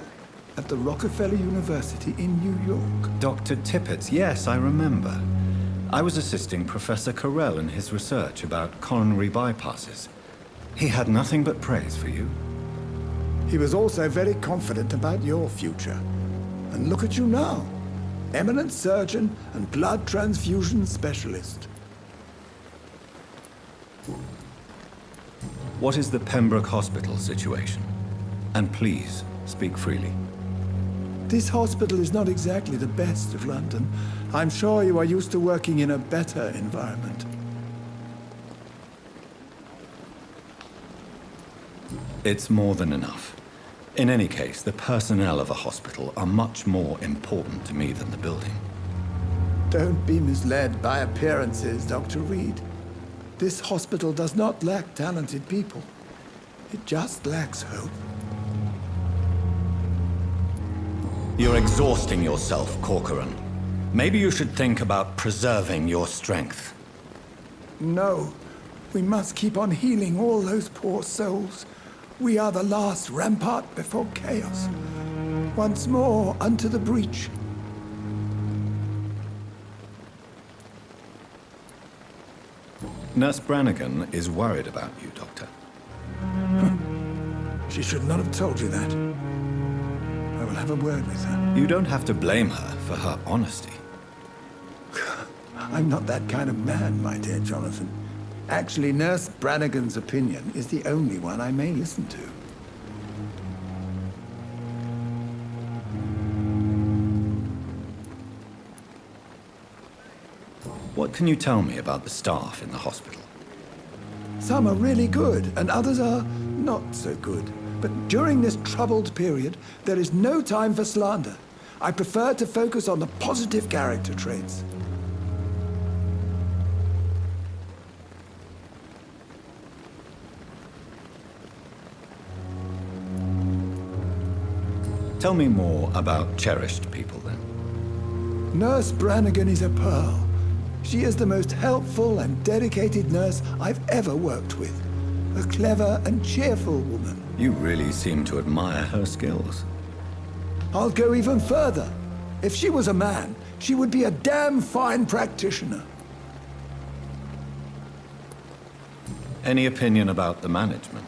at the Rockefeller University in New York. Dr. Tippett, yes, I remember. I was assisting Professor Carell in his research about coronary bypasses. He had nothing but praise for you. He was also very confident about your future. And look at you now. Eminent surgeon and blood transfusion specialist. What is the Pembroke Hospital situation? And please, speak freely. This hospital is not exactly the best of London. I'm sure you are used to working in a better environment. It's more than enough. In any case, the personnel of a hospital are much more important to me than the building. Don't be misled by appearances, Dr. Reed. This hospital does not lack talented people. It just lacks hope. You're exhausting yourself, Corcoran. Maybe you should think about preserving your strength. No. We must keep on healing all those poor souls. We are the last rampart before chaos. Once more, unto the breach. Nurse Brannigan is worried about you, Doctor. She should not have told you that. I will have a word with her. You don't have to blame her for her honesty. I'm not that kind of man, my dear Jonathan. Actually, Nurse Brannigan's opinion is the only one I may listen to. What can you tell me about the staff in the hospital? Some are really good, and others are not so good. But during this troubled period, there is no time for slander. I prefer to focus on the positive character traits. Tell me more about cherished people, then. Nurse Brannigan is a pearl. She is the most helpful and dedicated nurse I've ever worked with. A clever and cheerful woman. You really seem to admire her skills. I'll go even further. If she was a man, she would be a damn fine practitioner. Any opinion about the management?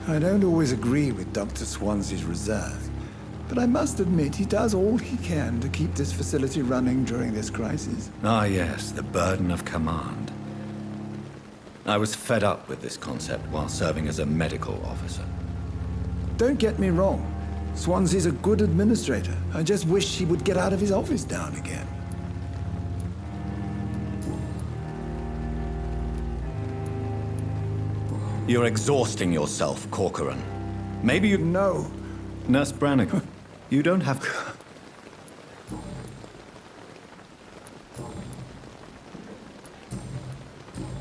I don't always agree with Dr. Swansea's reserve, but I must admit he does all he can to keep this facility running during this crisis. Ah, yes, the burden of command. I was fed up with this concept while serving as a medical officer. Don't get me wrong. Swansea's a good administrator. I just wish he would get out of his office now and again. You're exhausting yourself, Corcoran. Maybe you... No. Nurse Brannigan, you don't have to...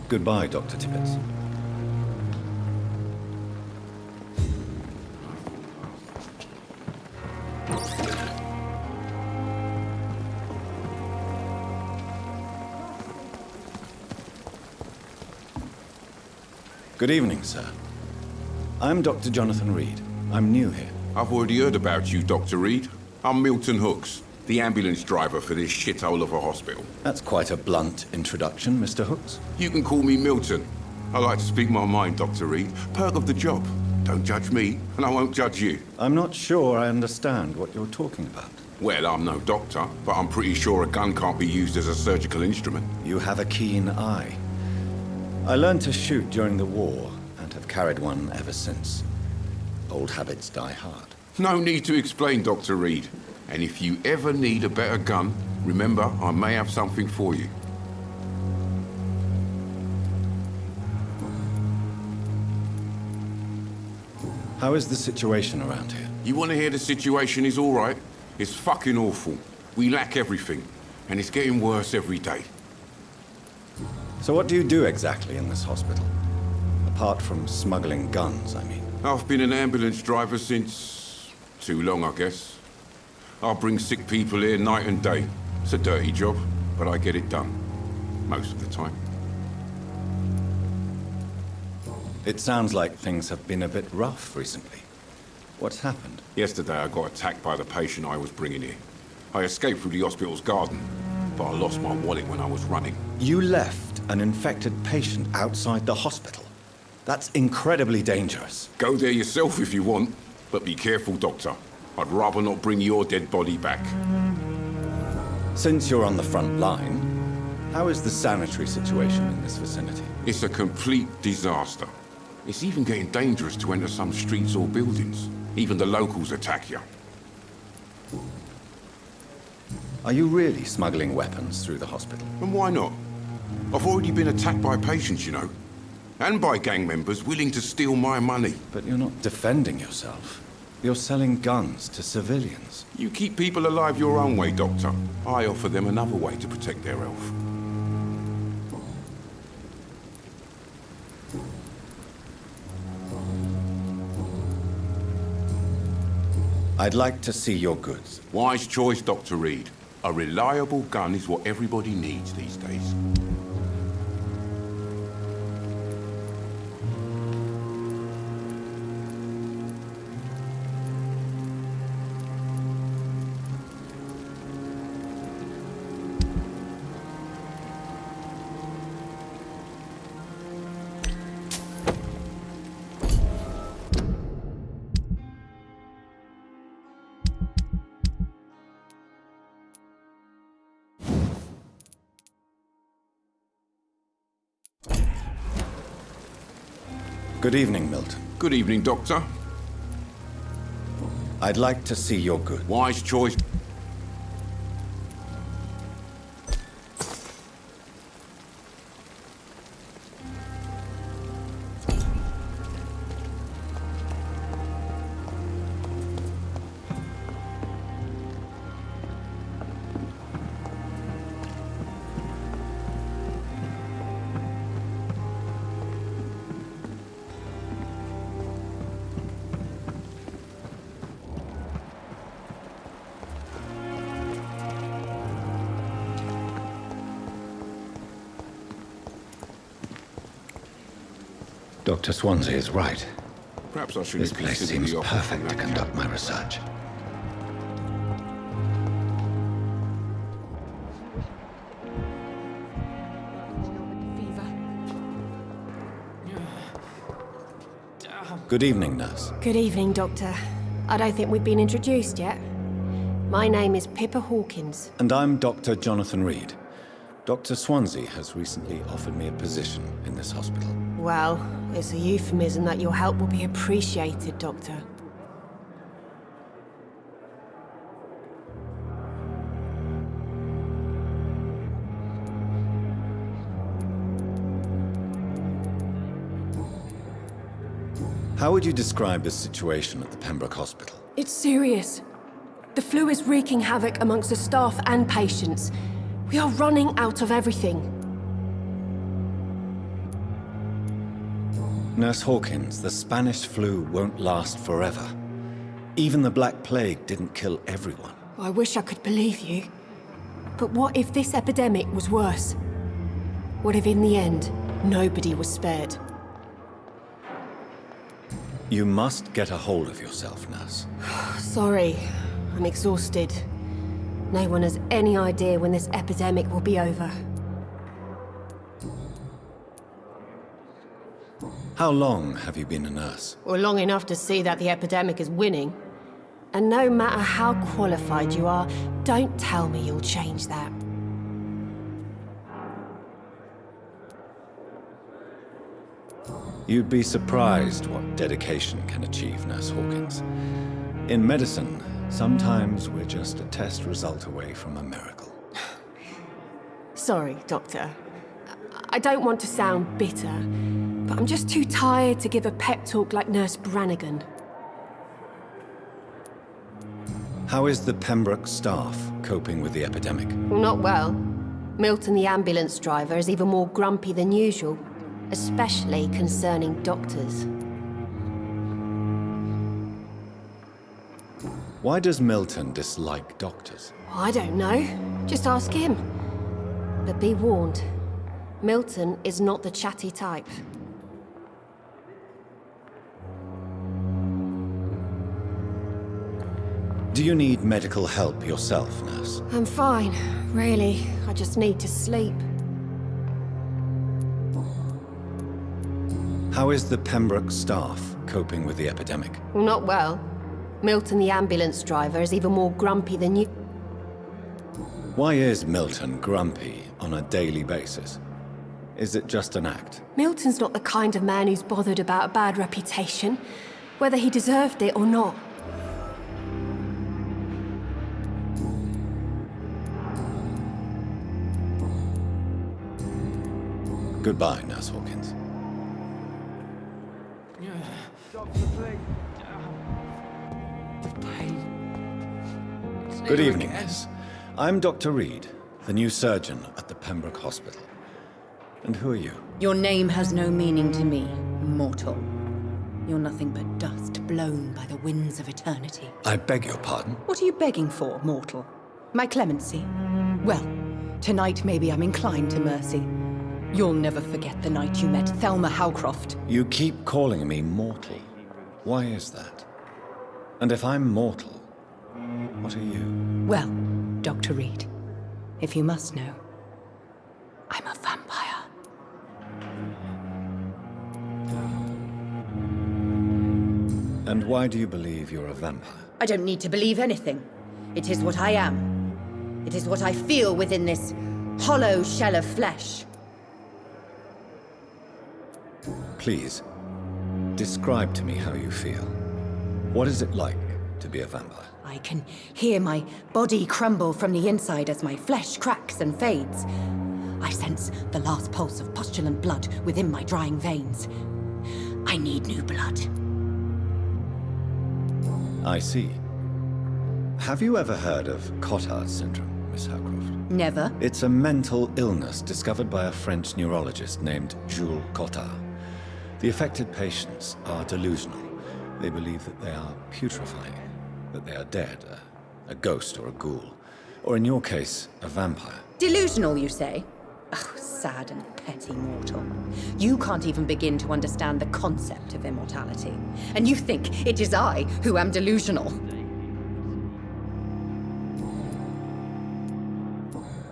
Goodbye, Dr. Tippett. Good evening, sir. I'm Dr. Jonathan Reed. I'm new here. I've already heard about you, Dr. Reed. I'm Milton Hooks, the ambulance driver for this shithole of a hospital. That's quite a blunt introduction, Mr. Hooks. You can call me Milton. I like to speak my mind, Dr. Reed. Perk of the job. Don't judge me, and I won't judge you. I'm not sure I understand what you're talking about. Well, I'm no doctor, but I'm pretty sure a gun can't be used as a surgical instrument. You have a keen eye. I learned to shoot during the war, and have carried one ever since. Old habits die hard. No need to explain, Dr. Reed. And if you ever need a better gun, remember, I may have something for you. How is the situation around here? You want to hear the situation is all right? It's fucking awful. We lack everything, and it's getting worse every day. So what do you do exactly in this hospital? Apart from smuggling guns, I mean. I've been an ambulance driver since... too long, I guess. I bring sick people here night and day. It's a dirty job, but I get it done. Most of the time. It sounds like things have been a bit rough recently. What's happened? Yesterday I got attacked by the patient I was bringing here. I escaped through the hospital's garden, but I lost my wallet when I was running. You left an infected patient outside the hospital? That's incredibly dangerous. Go there yourself if you want, but be careful, Doctor. I'd rather not bring your dead body back. Since you're on the front line, how is the sanitary situation in this vicinity? It's a complete disaster. It's even getting dangerous to enter some streets or buildings. Even the locals attack you. Are you really smuggling weapons through the hospital? And why not? I've already been attacked by patients, you know. And by gang members willing to steal my money. But you're not defending yourself. You're selling guns to civilians. You keep people alive your own way, Doctor. I offer them another way to protect their health. I'd like to see your goods. Wise choice, Dr. Reed. A reliable gun is what everybody needs these days. Good evening, Milton. Good evening, Doctor. I'd like to see your goods. Wise choice. Dr. Swansea is right. Perhaps I should This place seems perfect to conduct my research. Good evening, nurse. Good evening, Doctor. I don't think we've been introduced yet. My name is Pippa Hawkins. And I'm Dr. Jonathan Reed. Dr. Swansea has recently offered me a position in this hospital. Well, it's a euphemism that your help will be appreciated, Doctor. How would you describe the situation at the Pembroke Hospital? It's serious. The flu is wreaking havoc amongst the staff and patients. We are running out of everything. Nurse Hawkins, the Spanish flu won't last forever. Even the Black Plague didn't kill everyone. I wish I could believe you. But what if this epidemic was worse? What if in the end, nobody was spared? You must get a hold of yourself, nurse. Sorry, I'm exhausted. No one has any idea when this epidemic will be over. How long have you been a nurse? Well, long enough to see that the epidemic is winning. And no matter how qualified you are, don't tell me you'll change that. You'd be surprised what dedication can achieve, Nurse Hawkins. In medicine, sometimes we're just a test result away from a miracle. Sorry, Doctor. I don't want to sound bitter, but I'm just too tired to give a pep talk like Nurse Brannigan. How is the Pembroke staff coping with the epidemic? Well, not well. Milton, the ambulance driver, is even more grumpy than usual, especially concerning doctors. Why does Milton dislike doctors? I don't know. Just ask him. But be warned, Milton is not the chatty type. Do you need medical help yourself, nurse? I'm fine, really. I just need to sleep. How is the Pembroke staff coping with the epidemic? Well, not well. Milton, the ambulance driver, is even more grumpy than you. Why is Milton grumpy on a daily basis? Is it just an act? Milton's not the kind of man who's bothered about a bad reputation, whether he deserved it or not. Goodbye, Nurse Hawkins. Good evening, miss. I'm Dr. Reed, the new surgeon at the Pembroke Hospital. And who are you? Your name has no meaning to me, mortal. You're nothing but dust blown by the winds of eternity. I beg your pardon? What are you begging for, mortal? My clemency? Well, tonight maybe I'm inclined to mercy. You'll never forget the night you met Thelma Howcroft. You keep calling me mortal. Why is that? And if I'm mortal, what are you? Well, Dr. Reed, if you must know, I'm a vampire. And why do you believe you're a vampire? I don't need to believe anything. It is what I am. It is what I feel within this hollow shell of flesh. Please, describe to me how you feel. What is it like to be a vampire? I can hear my body crumble from the inside as my flesh cracks and fades. I sense the last pulse of postulant blood within my drying veins. I need new blood. I see. Have you ever heard of Cotard syndrome, Miss Howcroft? Never. It's a mental illness discovered by a French neurologist named Jules Cotard. The affected patients are delusional. They believe that they are putrefying, that they are dead, a ghost or a ghoul. Or in your case, a vampire. Delusional, you say? Oh, sad and petty mortal. You can't even begin to understand the concept of immortality. And you think it is I who am delusional.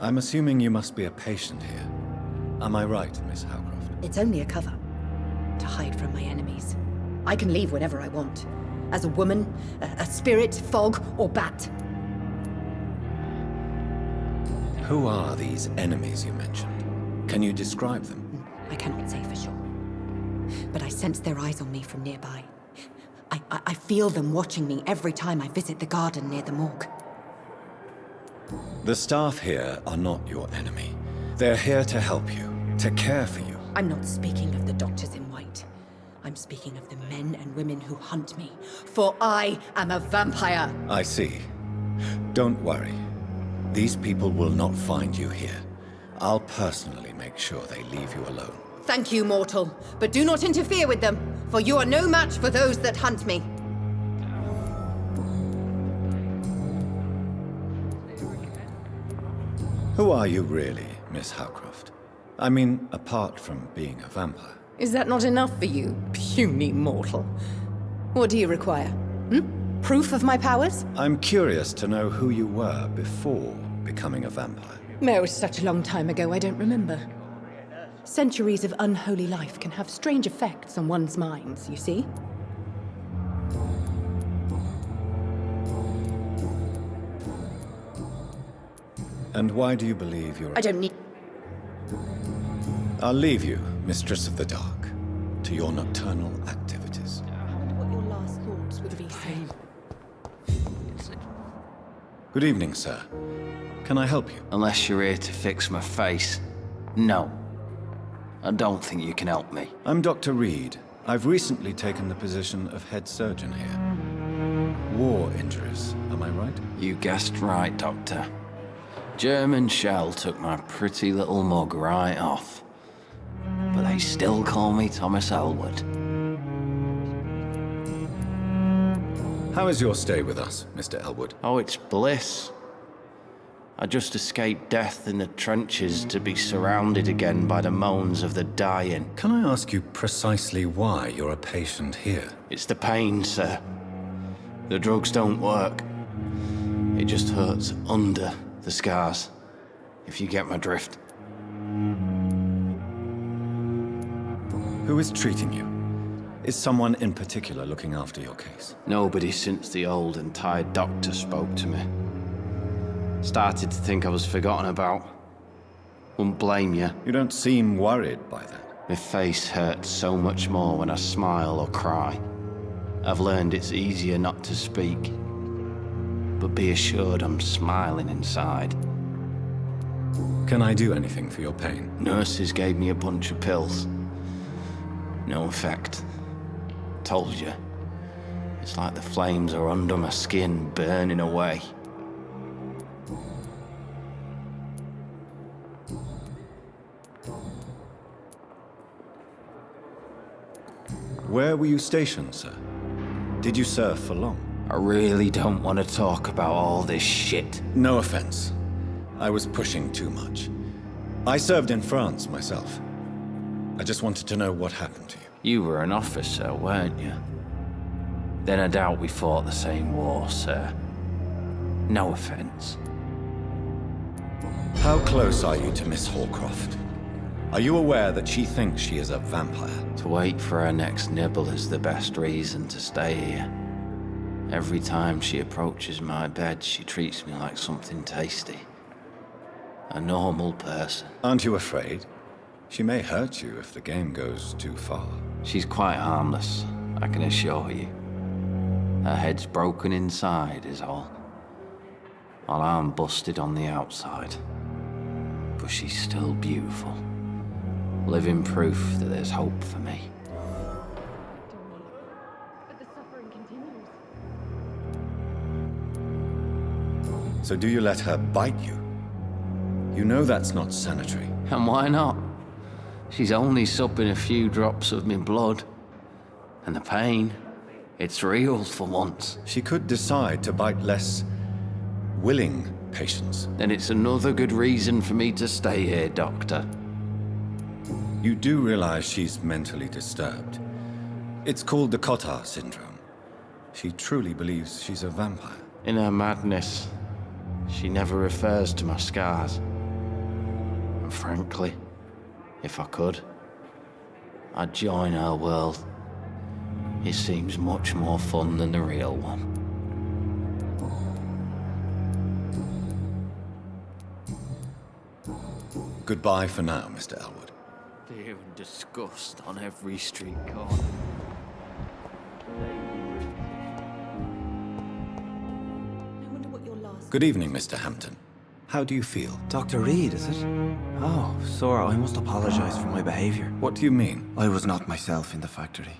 I'm assuming you must be a patient here. Am I right, Miss Howcroft? It's only a cover. To hide from my enemies. I can leave whenever I want. As a woman, a spirit, fog, or bat. Who are these enemies you mentioned? Can you describe them? I cannot say for sure. But I sense their eyes on me from nearby. I feel them watching me every time I visit the garden near the morgue. The staff here are not your enemy. They're here to help you, to care for you. I'm not speaking of the doctors in white. I'm speaking of the men and women who hunt me. For I am a vampire! I see. Don't worry. These people will not find you here. I'll personally make sure they leave you alone. Thank you, mortal. But do not interfere with them, for you are no match for those that hunt me. Who are you really, Miss Howcroft? I mean, apart from being a vampire. Is that not enough for you, puny mortal? What do you require? Proof of my powers? I'm curious to know who you were before becoming a vampire. It was such a long time ago, I don't remember. Centuries of unholy life can have strange effects on one's minds, you see? And why do you believe you're... I don't need... I'll leave you, Mistress of the Dark, to your nocturnal activities. I wonder what your last thoughts would be, sir. Good evening, sir. Can I help you? Unless you're here to fix my face. No. I don't think you can help me. I'm Dr. Reed. I've recently taken the position of head surgeon here. War injuries, am I right? You guessed right, Doctor. German shell took my pretty little mug right off. But they still call me Thomas Elwood. How is your stay with us, Mr. Elwood? Oh, it's bliss. I just escaped death in the trenches to be surrounded again by the moans of the dying. Can I ask you precisely why you're a patient here? It's the pain, sir. The drugs don't work. It just hurts under the scars, if you get my drift. Who is treating you? Is someone in particular looking after your case? Nobody since the old and tired doctor spoke to me. Started to think I was forgotten about. Wouldn't blame you. You don't seem worried by that. My face hurts so much more when I smile or cry. I've learned it's easier not to speak. But be assured I'm smiling inside. Can I do anything for your pain? Nurses gave me a bunch of pills. No effect. Told you. It's like the flames are under my skin, burning away. Where were you stationed, sir? Did you serve for long? I really don't want to talk about all this shit. No offense. I was pushing too much. I served in France myself. I just wanted to know what happened to you. You were an officer, weren't you? Then I doubt we fought the same war, sir. No offense. How close are you to Miss Hallcroft? Are you aware that she thinks she is a vampire? To wait for her next nibble is the best reason to stay here. Every time she approaches my bed, she treats me like something tasty. A normal person. Aren't you afraid? She may hurt you if the game goes too far. She's quite harmless, I can assure you. Her head's broken inside is all. While I'm busted on the outside. But she's still beautiful. Living proof that there's hope for me. But the suffering continues. So do you let her bite you? You know that's not sanitary. And why not? She's only supping a few drops of me blood. And the pain, it's real for once. She could decide to bite less willing patients. Then it's another good reason for me to stay here, Doctor. You do realize she's mentally disturbed. It's called the Cotard syndrome. She truly believes she's a vampire. In her madness, she never refers to my scars. And frankly, if I could, I'd join her world. It seems much more fun than the real one. Goodbye for now, Mr. Elwood. Fear and disgust on every street corner. Good evening, Mr. Hampton. How do you feel? Dr. Reed, is it? Oh, sir, I must apologize for my behavior. What do you mean? I was not myself in the factory.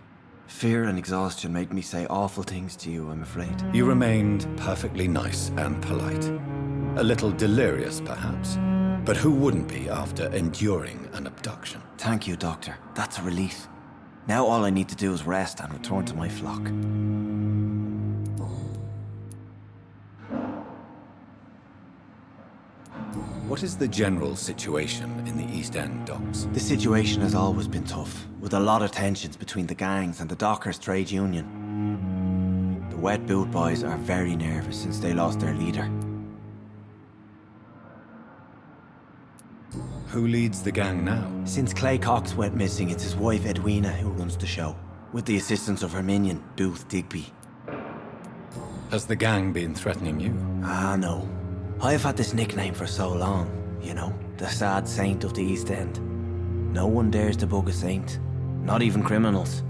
Fear and exhaustion made me say awful things to you, I'm afraid. You remained perfectly nice and polite. A little delirious, perhaps. But who wouldn't be after enduring an abduction? Thank you, Doctor. That's a relief. Now all I need to do is rest and return to my flock. What is the general situation in the East End docks? The situation has always been tough, with a lot of tensions between the gangs and the dockers' trade union. The Wet Boot Boys are very nervous since they lost their leader. Who leads the gang now? Since Clay Cox went missing, it's his wife Edwina who runs the show, with the assistance of her minion, Booth Digby. Has the gang been threatening you? Ah, no. I've had this nickname for so long, you know, the sad saint of the East End. No one dares to bug a saint, not even criminals.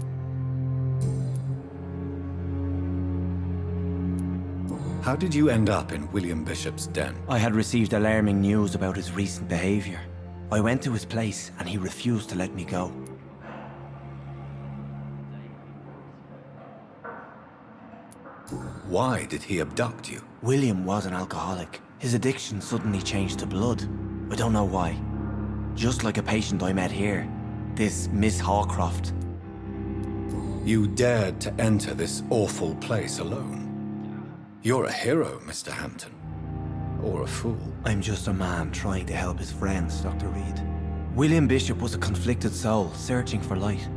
How did you end up in William Bishop's den? I had received alarming news about his recent behavior. I went to his place and he refused to let me go. Why did he abduct you? William was an alcoholic. His addiction suddenly changed to blood. I don't know why. Just like a patient I met here, this Miss Hawcroft. You dared to enter this awful place alone. You're a hero, Mr. Hampton. Or a fool. I'm just a man trying to help his friends, Dr. Reed. William Bishop was a conflicted soul, searching for light.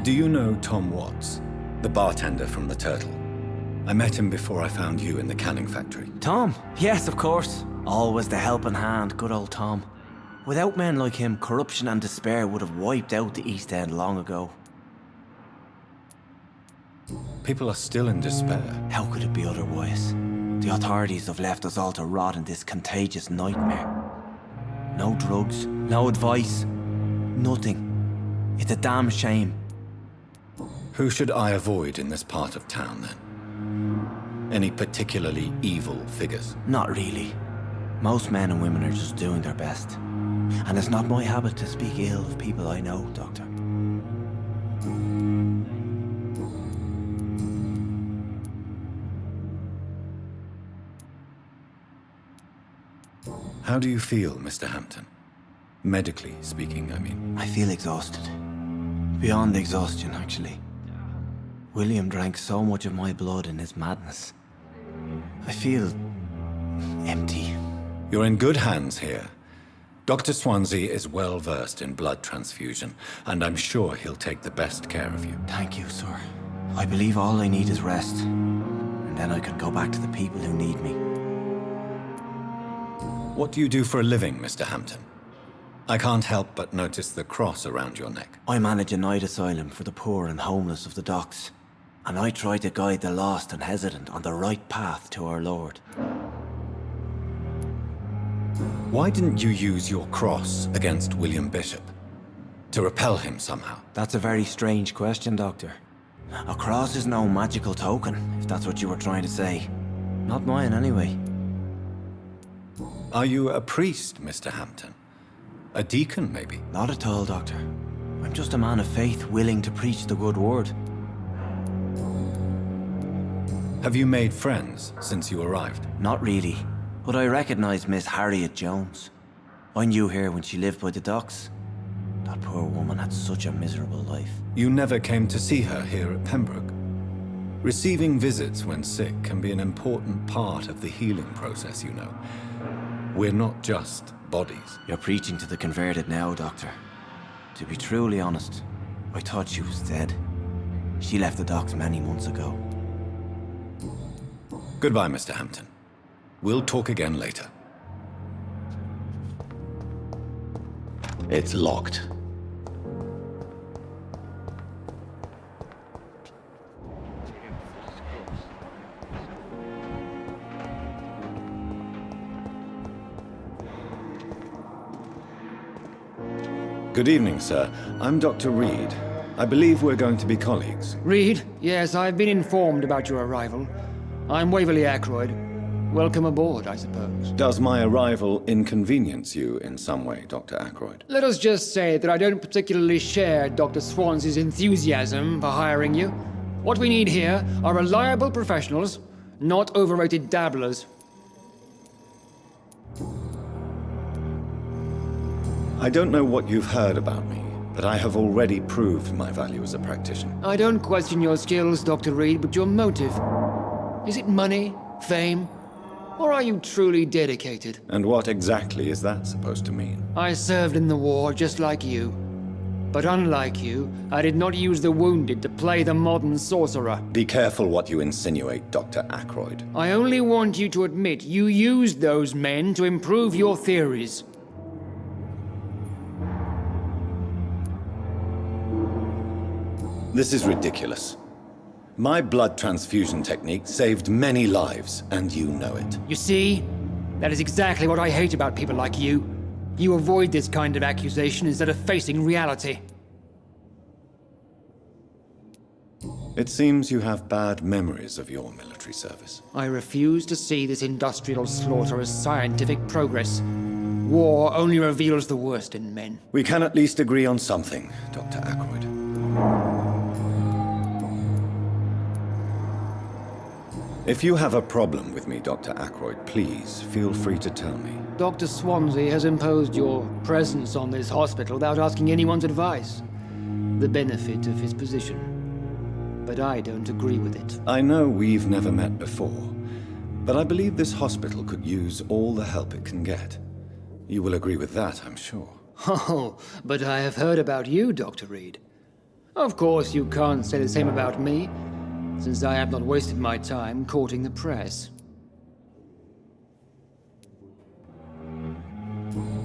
Do you know Tom Watts, the bartender from the Turtle? I met him before I found you in the canning factory. Tom? Yes, of course. Always the helping hand, good old Tom. Without men like him, corruption and despair would have wiped out the East End long ago. People are still in despair. How could it be otherwise? The authorities have left us all to rot in this contagious nightmare. No drugs, no advice, nothing. It's a damn shame. Who should I avoid in this part of town, then? Any particularly evil figures? Not really. Most men and women are just doing their best. And it's not my habit to speak ill of people I know, Doctor. How do you feel, Mr. Hampton? Medically speaking, I mean. I feel exhausted. Beyond exhaustion, actually. William drank so much of my blood in his madness. I feel empty. You're in good hands here. Dr. Swansea is well versed in blood transfusion, and I'm sure he'll take the best care of you. Thank you, sir. I believe all I need is rest, and then I can go back to the people who need me. What do you do for a living, Mr. Hampton? I can't help but notice the cross around your neck. I manage a night asylum for the poor and homeless of the docks, and I try to guide the lost and hesitant on the right path to our Lord. Why didn't you use your cross against William Bishop? To repel him somehow? That's a very strange question, Doctor. A cross is no magical token, if that's what you were trying to say. Not mine, anyway. Are you a priest, Mr. Hampton? A deacon, maybe? Not at all, Doctor. I'm just a man of faith willing to preach the good word. Have you made friends since you arrived? Not really, but I recognize Miss Harriet Jones. I knew her when she lived by the docks. That poor woman had such a miserable life. You never came to see her here at Pembroke? Receiving visits when sick can be an important part of the healing process, you know. We're not just bodies. You're preaching to the converted now, Doctor. To be truly honest, I thought she was dead. She left the docks many months ago. Goodbye, Mr. Hampton. We'll talk again later. It's locked. Good evening, sir. I'm Dr. Reed. I believe we're going to be colleagues. Reed? Yes, I've been informed about your arrival. I'm Waverly Ackroyd. Welcome aboard, I suppose. Does my arrival inconvenience you in some way, Dr. Ackroyd? Let us just say that I don't particularly share Dr. Swansea's enthusiasm for hiring you. What we need here are reliable professionals, not overrated dabblers. I don't know what you've heard about me, but I have already proved my value as a practitioner. I don't question your skills, Dr. Reed, but your motive. Is it money, fame, or are you truly dedicated? And what exactly is that supposed to mean? I served in the war just like you. But unlike you, I did not use the wounded to play the modern sorcerer. Be careful what you insinuate, Dr. Ackroyd. I only want you to admit you used those men to improve your theories. This is ridiculous. My blood transfusion technique saved many lives, and you know it. You see? That is exactly what I hate about people like you. You avoid this kind of accusation instead of facing reality. It seems you have bad memories of your military service. I refuse to see this industrial slaughter as scientific progress. War only reveals the worst in men. We can at least agree on something, Dr. Ackroyd. If you have a problem with me, Dr. Ackroyd, please feel free to tell me. Dr. Swansea has imposed your presence on this hospital without asking anyone's advice. The benefit of his position. But I don't agree with it. I know we've never met before, but I believe this hospital could use all the help it can get. You will agree with that, I'm sure. Oh, but I have heard about you, Dr. Reed. Of course, you can't say the same about me, since I have not wasted my time courting the press.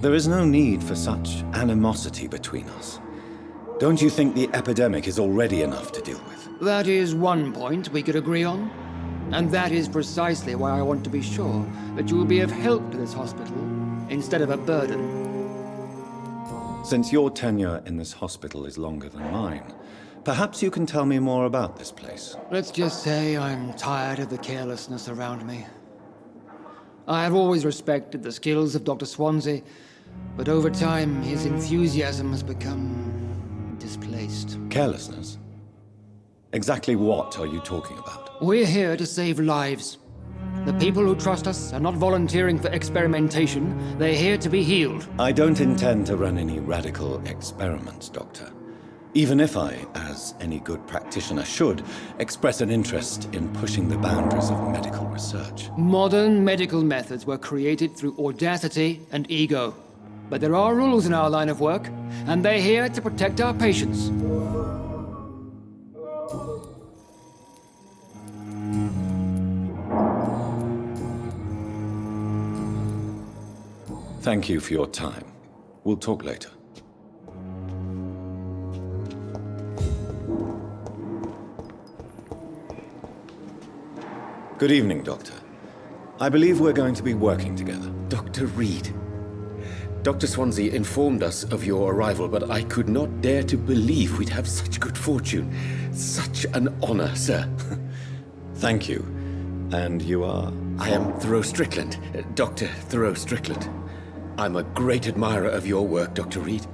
There is no need for such animosity between us. Don't you think the epidemic is already enough to deal with? That is one point we could agree on. And that is precisely why I want to be sure that you will be of help to this hospital instead of a burden. Since your tenure in this hospital is longer than mine, perhaps you can tell me more about this place. Let's just say I'm tired of the carelessness around me. I have always respected the skills of Dr. Swansea, but over time his enthusiasm has become displaced. Carelessness? Exactly what are you talking about? We're here to save lives. The people who trust us are not volunteering for experimentation. They're here to be healed. I don't intend to run any radical experiments, Doctor. Even if I, as any good practitioner should, express an interest in pushing the boundaries of medical research. Modern medical methods were created through audacity and ego. But there are rules in our line of work, and they're here to protect our patients. Thank you for your time. We'll talk later. Good evening, Doctor. I believe we're going to be working together. Dr. Reed. Dr. Swansea informed us of your arrival, but I could not dare to believe we'd have such good fortune. Such an honor, sir. Thank you. And you are? I am Thoreau Strickland, Dr. Thoreau Strickland. I'm a great admirer of your work, Dr. Reed.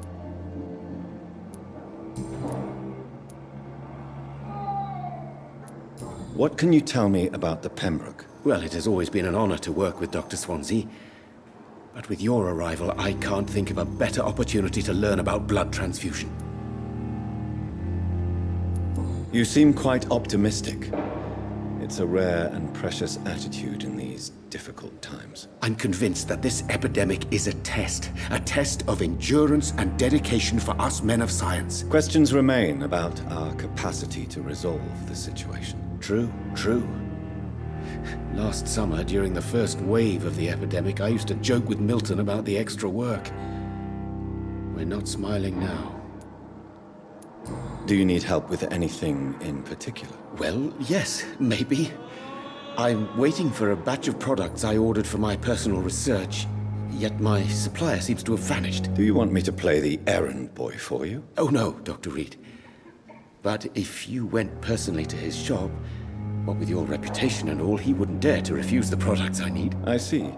What can you tell me about the Pembroke? Well, it has always been an honor to work with Dr. Swansea. But with your arrival, I can't think of a better opportunity to learn about blood transfusion. You seem quite optimistic. It's a rare and precious attitude in these difficult times. I'm convinced that this epidemic is a test of endurance and dedication for us men of science. Questions remain about our capacity to resolve the situation. True. Last summer, during the first wave of the epidemic, I used to joke with Milton about the extra work. We're not smiling now. Do you need help with anything in particular? Well, yes, maybe. I'm waiting for a batch of products I ordered for my personal research, yet my supplier seems to have vanished. Do you want me to play the errand boy for you? Oh no, Dr. Reed. But if you went personally to his shop, what with your reputation and all, he wouldn't dare to refuse the products I need. I see.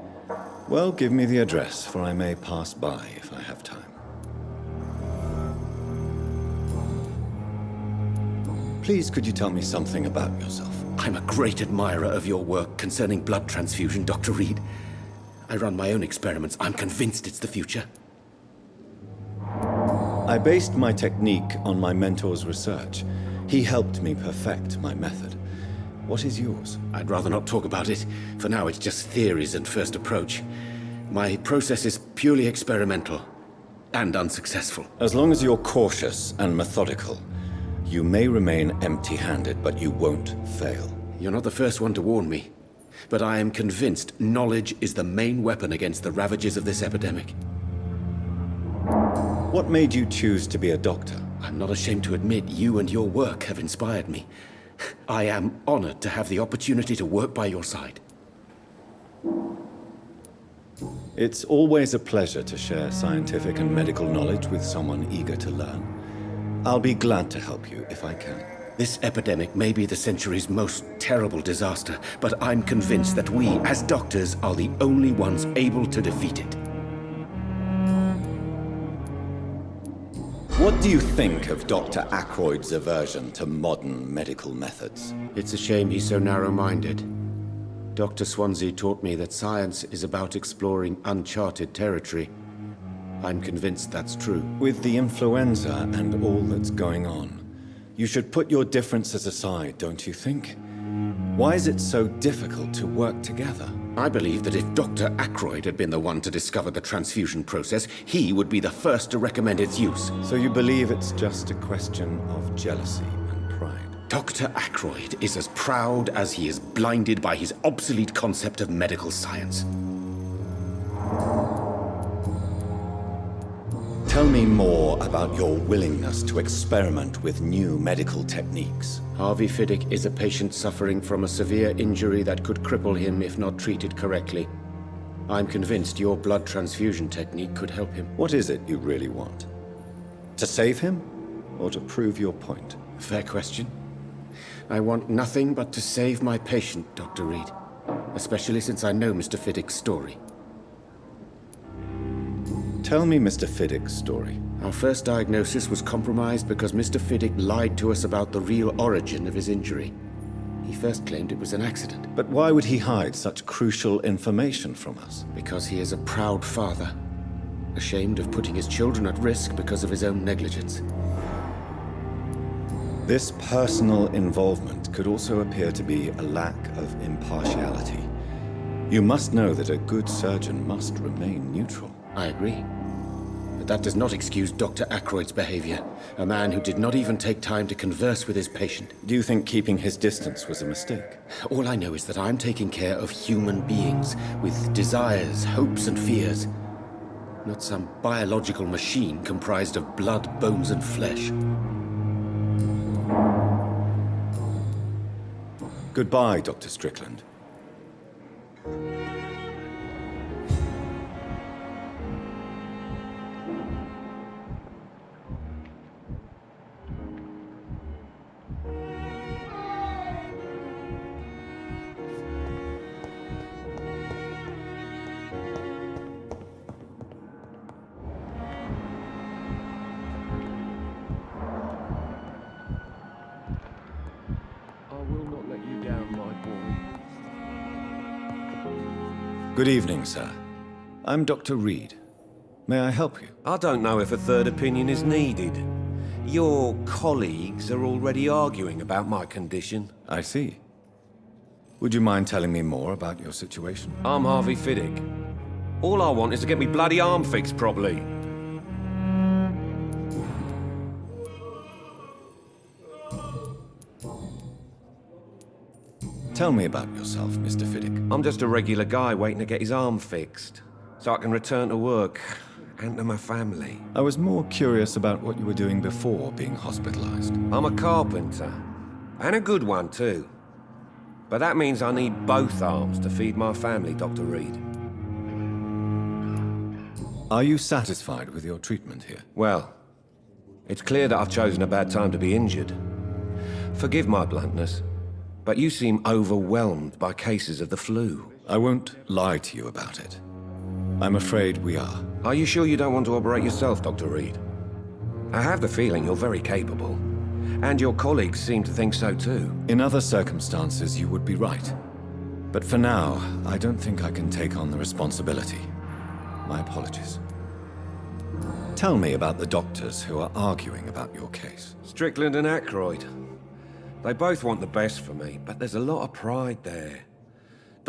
Well, give me the address, for I may pass by if I have time. Please, could you tell me something about yourself? I'm a great admirer of your work concerning blood transfusion, Dr. Reed. I run my own experiments. I'm convinced it's the future. I based my technique on my mentor's research. He helped me perfect my method. What is yours? I'd rather not talk about it. For now, it's just theories and first approach. My process is purely experimental. and unsuccessful. As long as you're cautious and methodical, you may remain empty-handed, but you won't fail. You're not the first one to warn me, but I am convinced knowledge is the main weapon against the ravages of this epidemic. What made you choose to be a doctor? I'm not ashamed to admit you and your work have inspired me. I am honored to have the opportunity to work by your side. It's always a pleasure to share scientific and medical knowledge with someone eager to learn. I'll be glad to help you if I can. This epidemic may be the century's most terrible disaster, but I'm convinced that we, as doctors, are the only ones able to defeat it. What do you think of Dr. Ackroyd's aversion to modern medical methods? It's a shame he's so narrow-minded. Dr. Swansea taught me that science is about exploring uncharted territory. I'm convinced that's true. With the influenza and all that's going on, you should put your differences aside, don't you think? Why is it so difficult to work together? I believe that if Dr. Ackroyd had been the one to discover the transfusion process, he would be the first to recommend its use. So you believe it's just a question of jealousy and pride? Dr. Ackroyd is as proud as he is blinded by his obsolete concept of medical science. Tell me more about your willingness to experiment with new medical techniques. Harvey Fiddick is a patient suffering from a severe injury that could cripple him if not treated correctly. I'm convinced your blood transfusion technique could help him. What is it you really want? To save him, or to prove your point? Fair question. I want nothing but to save my patient, Dr. Reed. Especially since I know Mr. Fiddick's story. Tell me Mr. Fiddick's story. Our first diagnosis was compromised because Mr. Fiddick lied to us about the real origin of his injury. He first claimed it was an accident. But why would he hide such crucial information from us? Because he is a proud father, ashamed of putting his children at risk because of his own negligence. This personal involvement could also appear to be a lack of impartiality. You must know that a good surgeon must remain neutral. I agree. But that does not excuse Dr. Ackroyd's behavior. A man who did not even take time to converse with his patient. Do you think keeping his distance was a mistake? All I know is that I'm taking care of human beings with desires, hopes, and fears. Not some biological machine comprised of blood, bones, and flesh. Goodbye, Dr. Strickland. Good evening, sir. I'm Dr. Reed. May I help you? I don't know if a third opinion is needed. Your colleagues are already arguing about my condition. I see. Would you mind telling me more about your situation? I'm Harvey Fiddick. All I want is to get me bloody arm fixed properly. Tell me about yourself, Mr. Fiddick. I'm just a regular guy waiting to get his arm fixed, so I can return to work and to my family. I was more curious about what you were doing before being hospitalized. I'm a carpenter, and a good one too. But that means I need both arms to feed my family, Dr. Reed. Are you satisfied with your treatment here? Well, it's clear that I've chosen a bad time to be injured. Forgive my bluntness, but you seem overwhelmed by cases of the flu. I won't lie to you about it. I'm afraid we are. Are you sure you don't want to operate yourself, Dr. Reed? I have the feeling you're very capable, and your colleagues seem to think so too. In other circumstances, you would be right. But for now, I don't think I can take on the responsibility. My apologies. Tell me about the doctors who are arguing about your case. Strickland and Ackroyd. They both want the best for me, but there's a lot of pride there.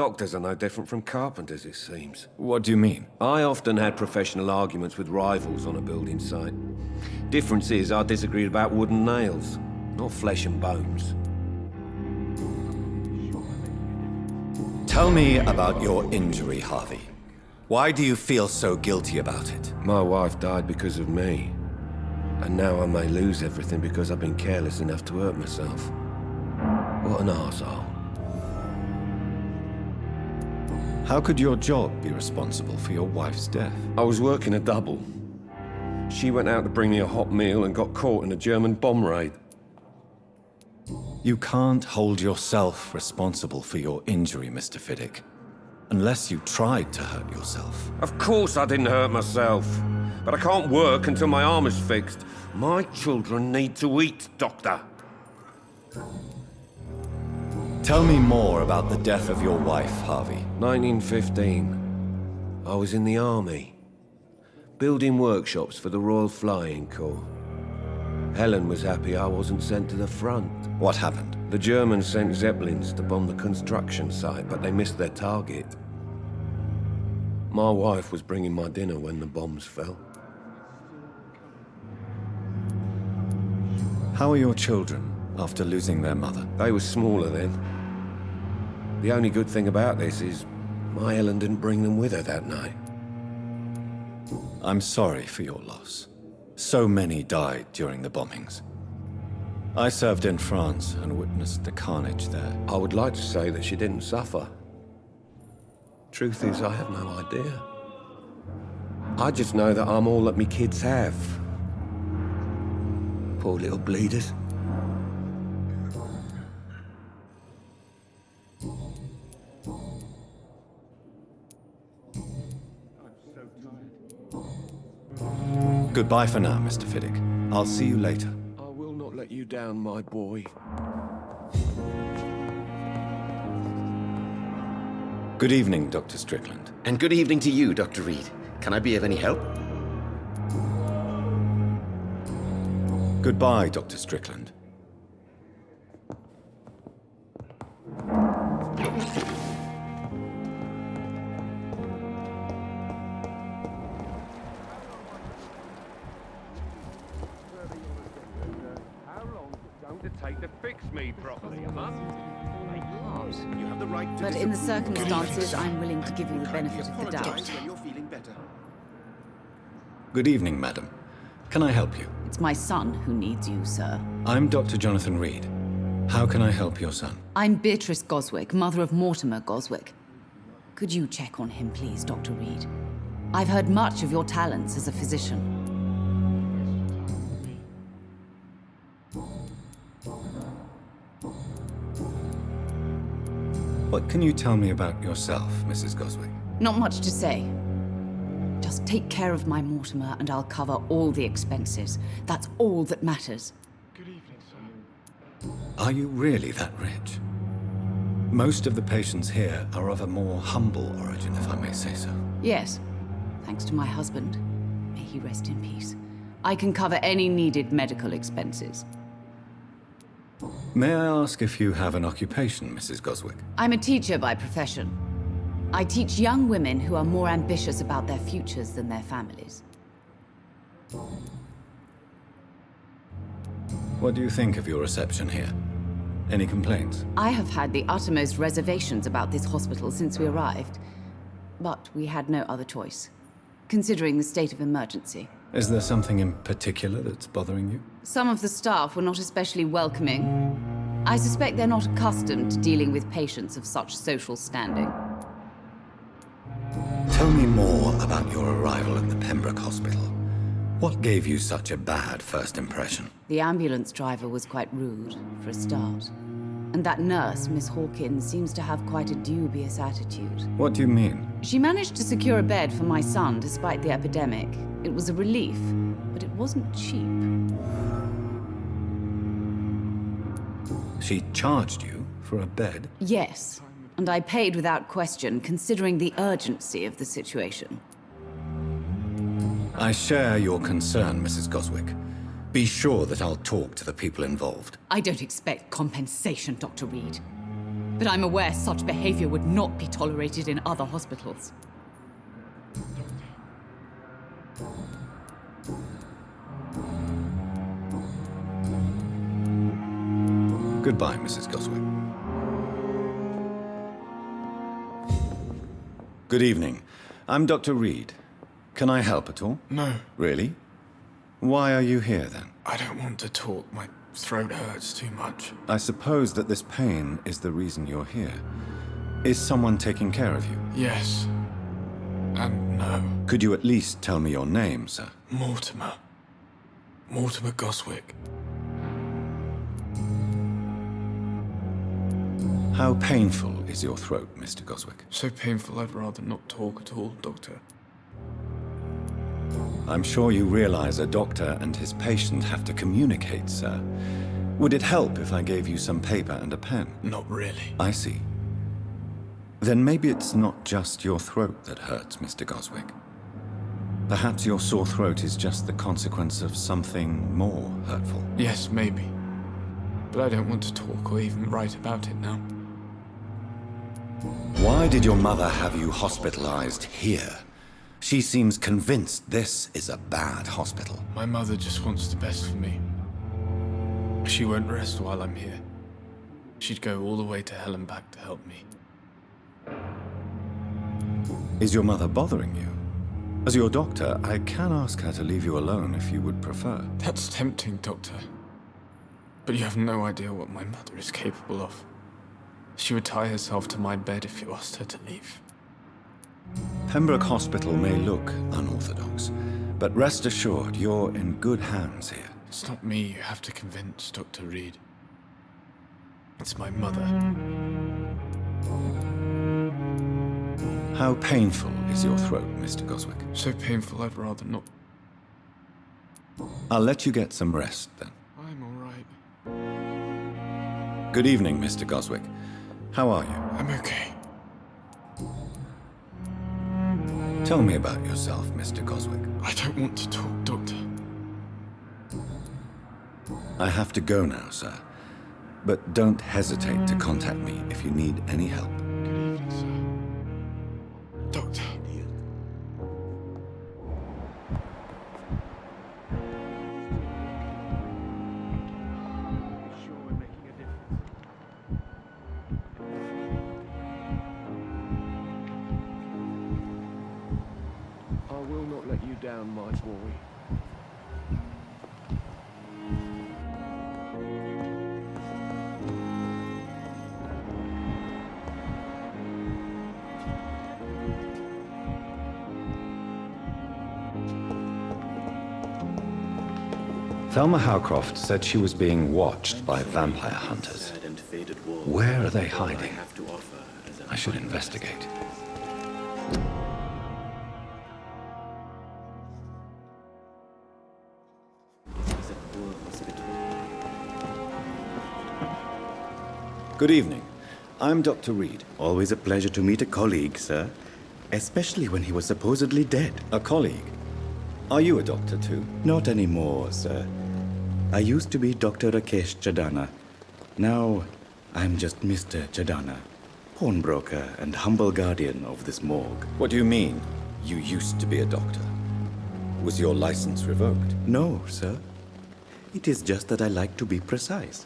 Doctors are no different from carpenters, it seems. What do you mean? I often had professional arguments with rivals on a building site. Difference is, I disagreed about wooden nails, not flesh and bones. Tell me about your injury, Harvey. Why do you feel so guilty about it? My wife died because of me. And now I may lose everything because I've been careless enough to hurt myself. What an arsehole. How could your job be responsible for your wife's death? I was working a double. She went out to bring me a hot meal and got caught in a German bomb raid. You can't hold yourself responsible for your injury, Mr. Fiddick. Unless you tried to hurt yourself. Of course I didn't hurt myself. But I can't work until my arm is fixed. My children need to eat, Doctor. Tell me more about the death of your wife, Harvey. 1915. I was in the army. Building workshops for the Royal Flying Corps. Helen was happy I wasn't sent to the front. What happened? The Germans sent Zeppelins to bomb the construction site, but they missed their target. My wife was bringing my dinner when the bombs fell. How are your children after losing their mother? They were smaller then. The only good thing about this is my Helen didn't bring them with her that night. I'm sorry for your loss. So many died during the bombings. I served in France and witnessed the carnage there. I would like to say that she didn't suffer. Truth is, I have no idea. I just know that I'm all that me kids have. Poor little bleeders. Goodbye for now, Mr. Fiddick. I'll see you later. I will not let you down, my boy. Good evening, Dr. Strickland. And good evening to you, Dr. Reed. Can I be of any help? Goodbye, Dr. Strickland. But in the circumstances, I'm willing to give you the benefit of the doubt. Good evening, madam. Can I help you? It's my son who needs you, sir. I'm Dr. Jonathan Reed. How can I help your son? I'm Beatrice Goswick, mother of Mortimer Goswick. Could you check on him, please, Dr. Reed? I've heard much of your talents as a physician. What can you tell me about yourself, Mrs. Goswick? Not much to say. Just take care of my Mortimer and I'll cover all the expenses. That's all that matters. Good evening, sir. Are you really that rich? Most of the patients here are of a more humble origin, if I may say so. Yes, thanks to my husband. May he rest in peace. I can cover any needed medical expenses. May I ask if you have an occupation, Mrs. Goswick? I'm a teacher by profession. I teach young women who are more ambitious about their futures than their families. What do you think of your reception here? Any complaints? I have had the uttermost reservations about this hospital since we arrived. But we had no other choice, considering the state of emergency. Is there something in particular that's bothering you? Some of the staff were not especially welcoming. I suspect they're not accustomed to dealing with patients of such social standing. Tell me more about your arrival at the Pembroke Hospital. What gave you such a bad first impression? The ambulance driver was quite rude, for a start. And that nurse, Miss Hawkins, seems to have quite a dubious attitude. What do you mean? She managed to secure a bed for my son despite the epidemic. It was a relief, but it wasn't cheap. She charged you for a bed? Yes, and I paid without question, considering the urgency of the situation. I share your concern, Mrs. Goswick. Be sure that I'll talk to the people involved. I don't expect compensation, Dr. Reed. but I'm aware such behavior would not be tolerated in other hospitals. Goodbye, Mrs. Goswick. Good evening. I'm Dr. Reed. Can I help at all? No. Really? Why are you here, then? I don't want to talk. My throat hurts too much. I suppose that this pain is the reason you're here. Is someone taking care of you? Yes. And no. Could you at least tell me your name, sir? Mortimer. Mortimer Goswick. How painful is your throat, Mr. Goswick? So painful I'd rather not talk at all, Doctor. I'm sure you realize a doctor and his patient have to communicate, sir. Would it help if I gave you some paper and a pen? Not really. I see. Then maybe it's not just your throat that hurts, Mr. Goswick. Perhaps your sore throat is just the consequence of something more hurtful. Yes, maybe. But I don't want to talk or even write about it now. Why did your mother have you hospitalized here? She seems convinced this is a bad hospital. My mother just wants the best for me. She won't rest while I'm here. She'd go all the way to hell and back to help me. Is your mother bothering you? As your doctor, I can ask her to leave you alone if you would prefer. That's tempting, Doctor. But you have no idea what my mother is capable of. She would tie herself to my bed if you asked her to leave. Pembroke Hospital may look unorthodox, but rest assured you're in good hands here. It's not me you have to convince, Dr. Reed. It's my mother. How painful is your throat, Mr. Goswick? So painful I'd rather not. I'll let you get some rest, then. I'm all right. Good evening, Mr. Goswick. How are you? I'm okay. Tell me about yourself, Mr. Goswick. I don't want to talk, Doctor. I have to go now, sir. But don't hesitate to contact me if you need any help. Good evening, sir. Doctor. I will not let you down, my boy. Thelma Howcroft said she was being watched by vampire hunters. Where are they hiding? I should investigate. Good evening. I'm Dr. Reed. Always a pleasure to meet a colleague, sir. Especially when he was supposedly dead. A colleague? Are you a doctor too? Not anymore, sir. I used to be Dr. Rakesh Chadana. Now, I'm just Mr. Chadana, pawnbroker and humble guardian of this morgue. What do you mean, you used to be a doctor? Was your license revoked? No, sir. It is just that I like to be precise.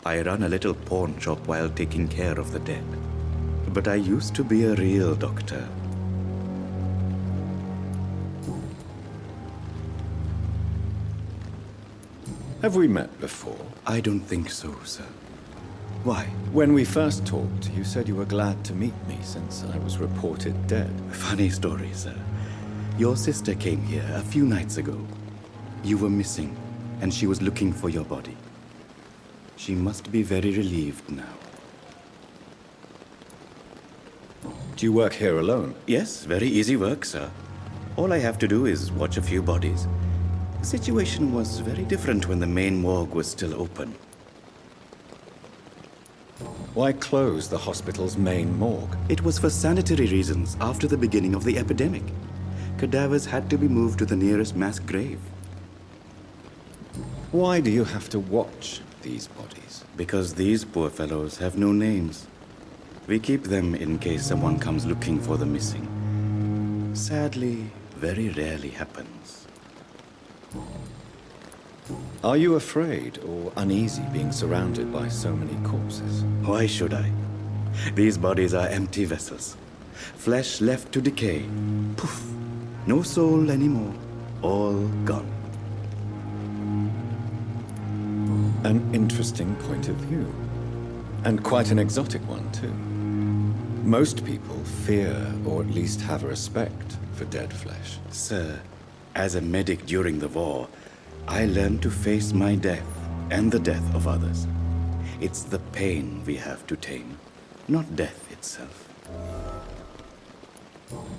I run a little pawn shop while taking care of the dead. But I used to be a real doctor. Have we met before? I don't think so, sir. Why? When we first talked, you said you were glad to meet me since I was reported dead. Funny story, sir. Your sister came here a few nights ago. You were missing, and she was looking for your body. She must be very relieved now. Do you work here alone? Yes, very easy work, sir. All I have to do is watch a few bodies. The situation was very different when the main morgue was still open. Why close the hospital's main morgue? It was for sanitary reasons after the beginning of the epidemic. Cadavers had to be moved to the nearest mass grave. Why do you have to watch these bodies? Because these poor fellows have no names. We keep them in case someone comes looking for the missing. Sadly, very rarely happens. Are you afraid or uneasy being surrounded by so many corpses? Why should I? These bodies are empty vessels. Flesh left to decay. Poof. No soul anymore. All gone. An interesting point of view. And quite an exotic one, too. Most people fear, or at least have a respect, for dead flesh. Sir, as a medic during the war, I learned to face my death and the death of others. It's the pain we have to tame, not death itself.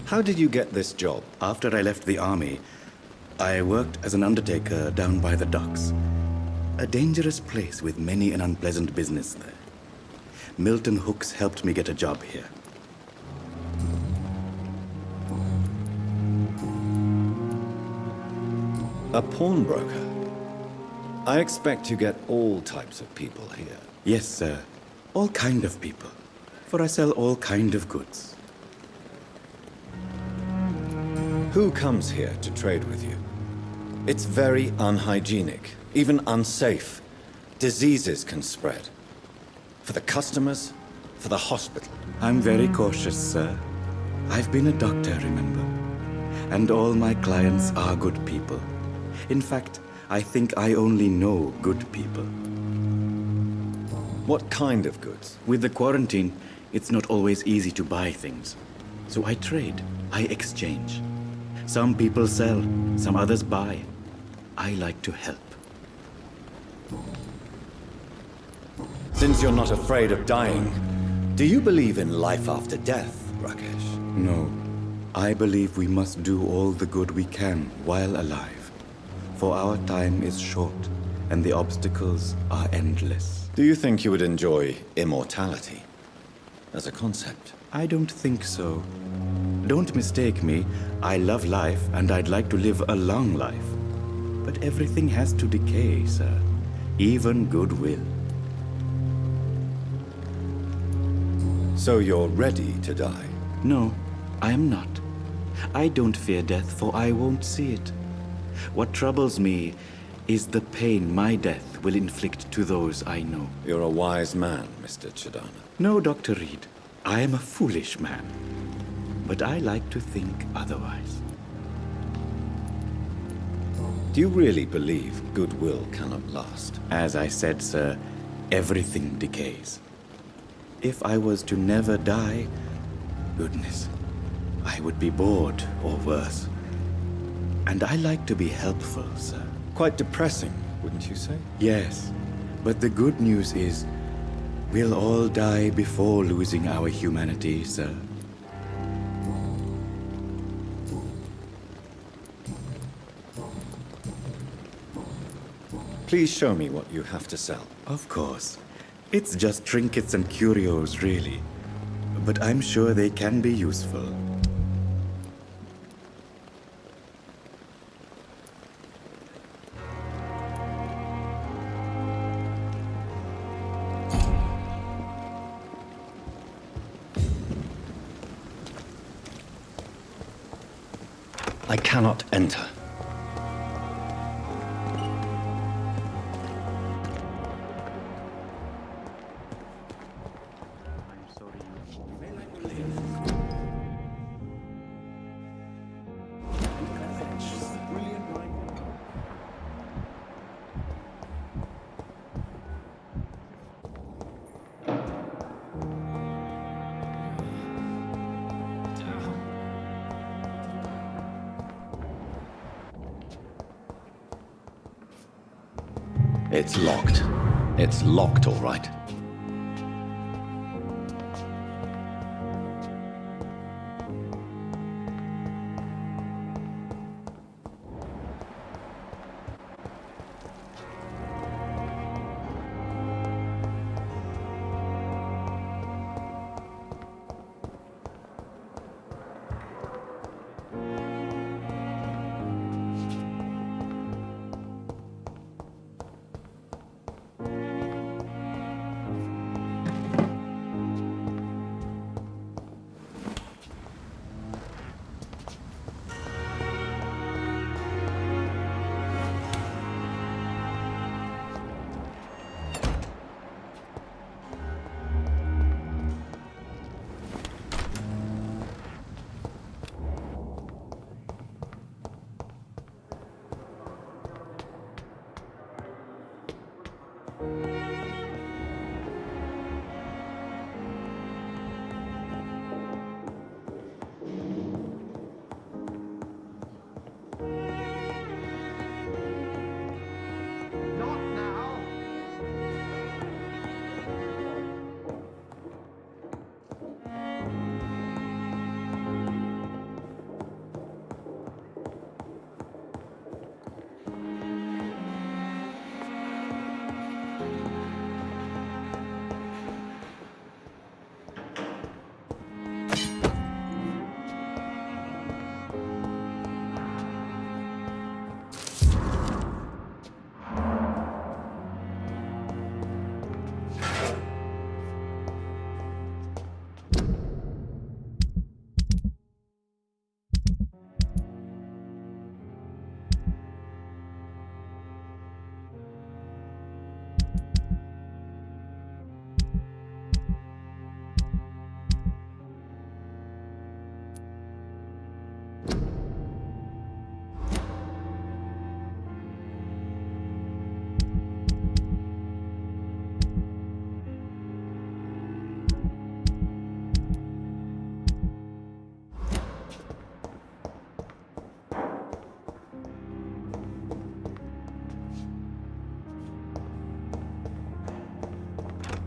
How did you get this job? After I left the army, I worked as an undertaker down by the docks. A dangerous place with many an unpleasant business there. Milton Hooks helped me get a job here. A pawnbroker? I expect you get all types of people here. Yes, sir. All kind of people. For I sell all kind of goods. Who comes here to trade with you? It's very unhygienic, even unsafe. Diseases can spread. For the customers, for the hospital. I'm very cautious, sir. I've been a doctor, remember? And all my clients are good people. In fact, I think I only know good people. What kind of goods? With the quarantine, it's not always easy to buy things. So I trade, I exchange. Some people sell, some others buy. I like to help. Since you're not afraid of dying, do you believe in life after death, Rakesh? No. I believe we must do all the good we can while alive. For our time is short, and the obstacles are endless. Do you think you would enjoy immortality as a concept? I don't think so. Don't mistake me. I love life, and I'd like to live a long life. But everything has to decay, sir. Even goodwill. So you're ready to die? No, I am not. I don't fear death, for I won't see it. What troubles me is the pain my death will inflict to those I know. You're a wise man, Mr. Chidana. No, Dr. Reed. I am a foolish man. But I like to think otherwise. Do you really believe goodwill cannot last? As I said, sir, everything decays. If I was to never die, goodness, I would be bored or worse. And I like to be helpful, sir. Quite depressing, wouldn't you say? Yes, but the good news is, we'll all die before losing our humanity, sir. Please show me what you have to sell. Of course. It's just trinkets and curios, really. But I'm sure they can be useful. I cannot enter. It's locked. It's locked, all right.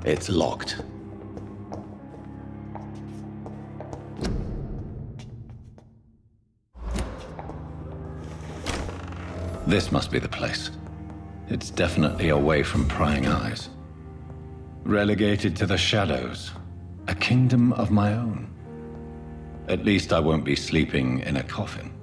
It's locked. This must be the place. It's definitely away from prying eyes. Relegated to the shadows. A kingdom of my own. At least I won't be sleeping in a coffin.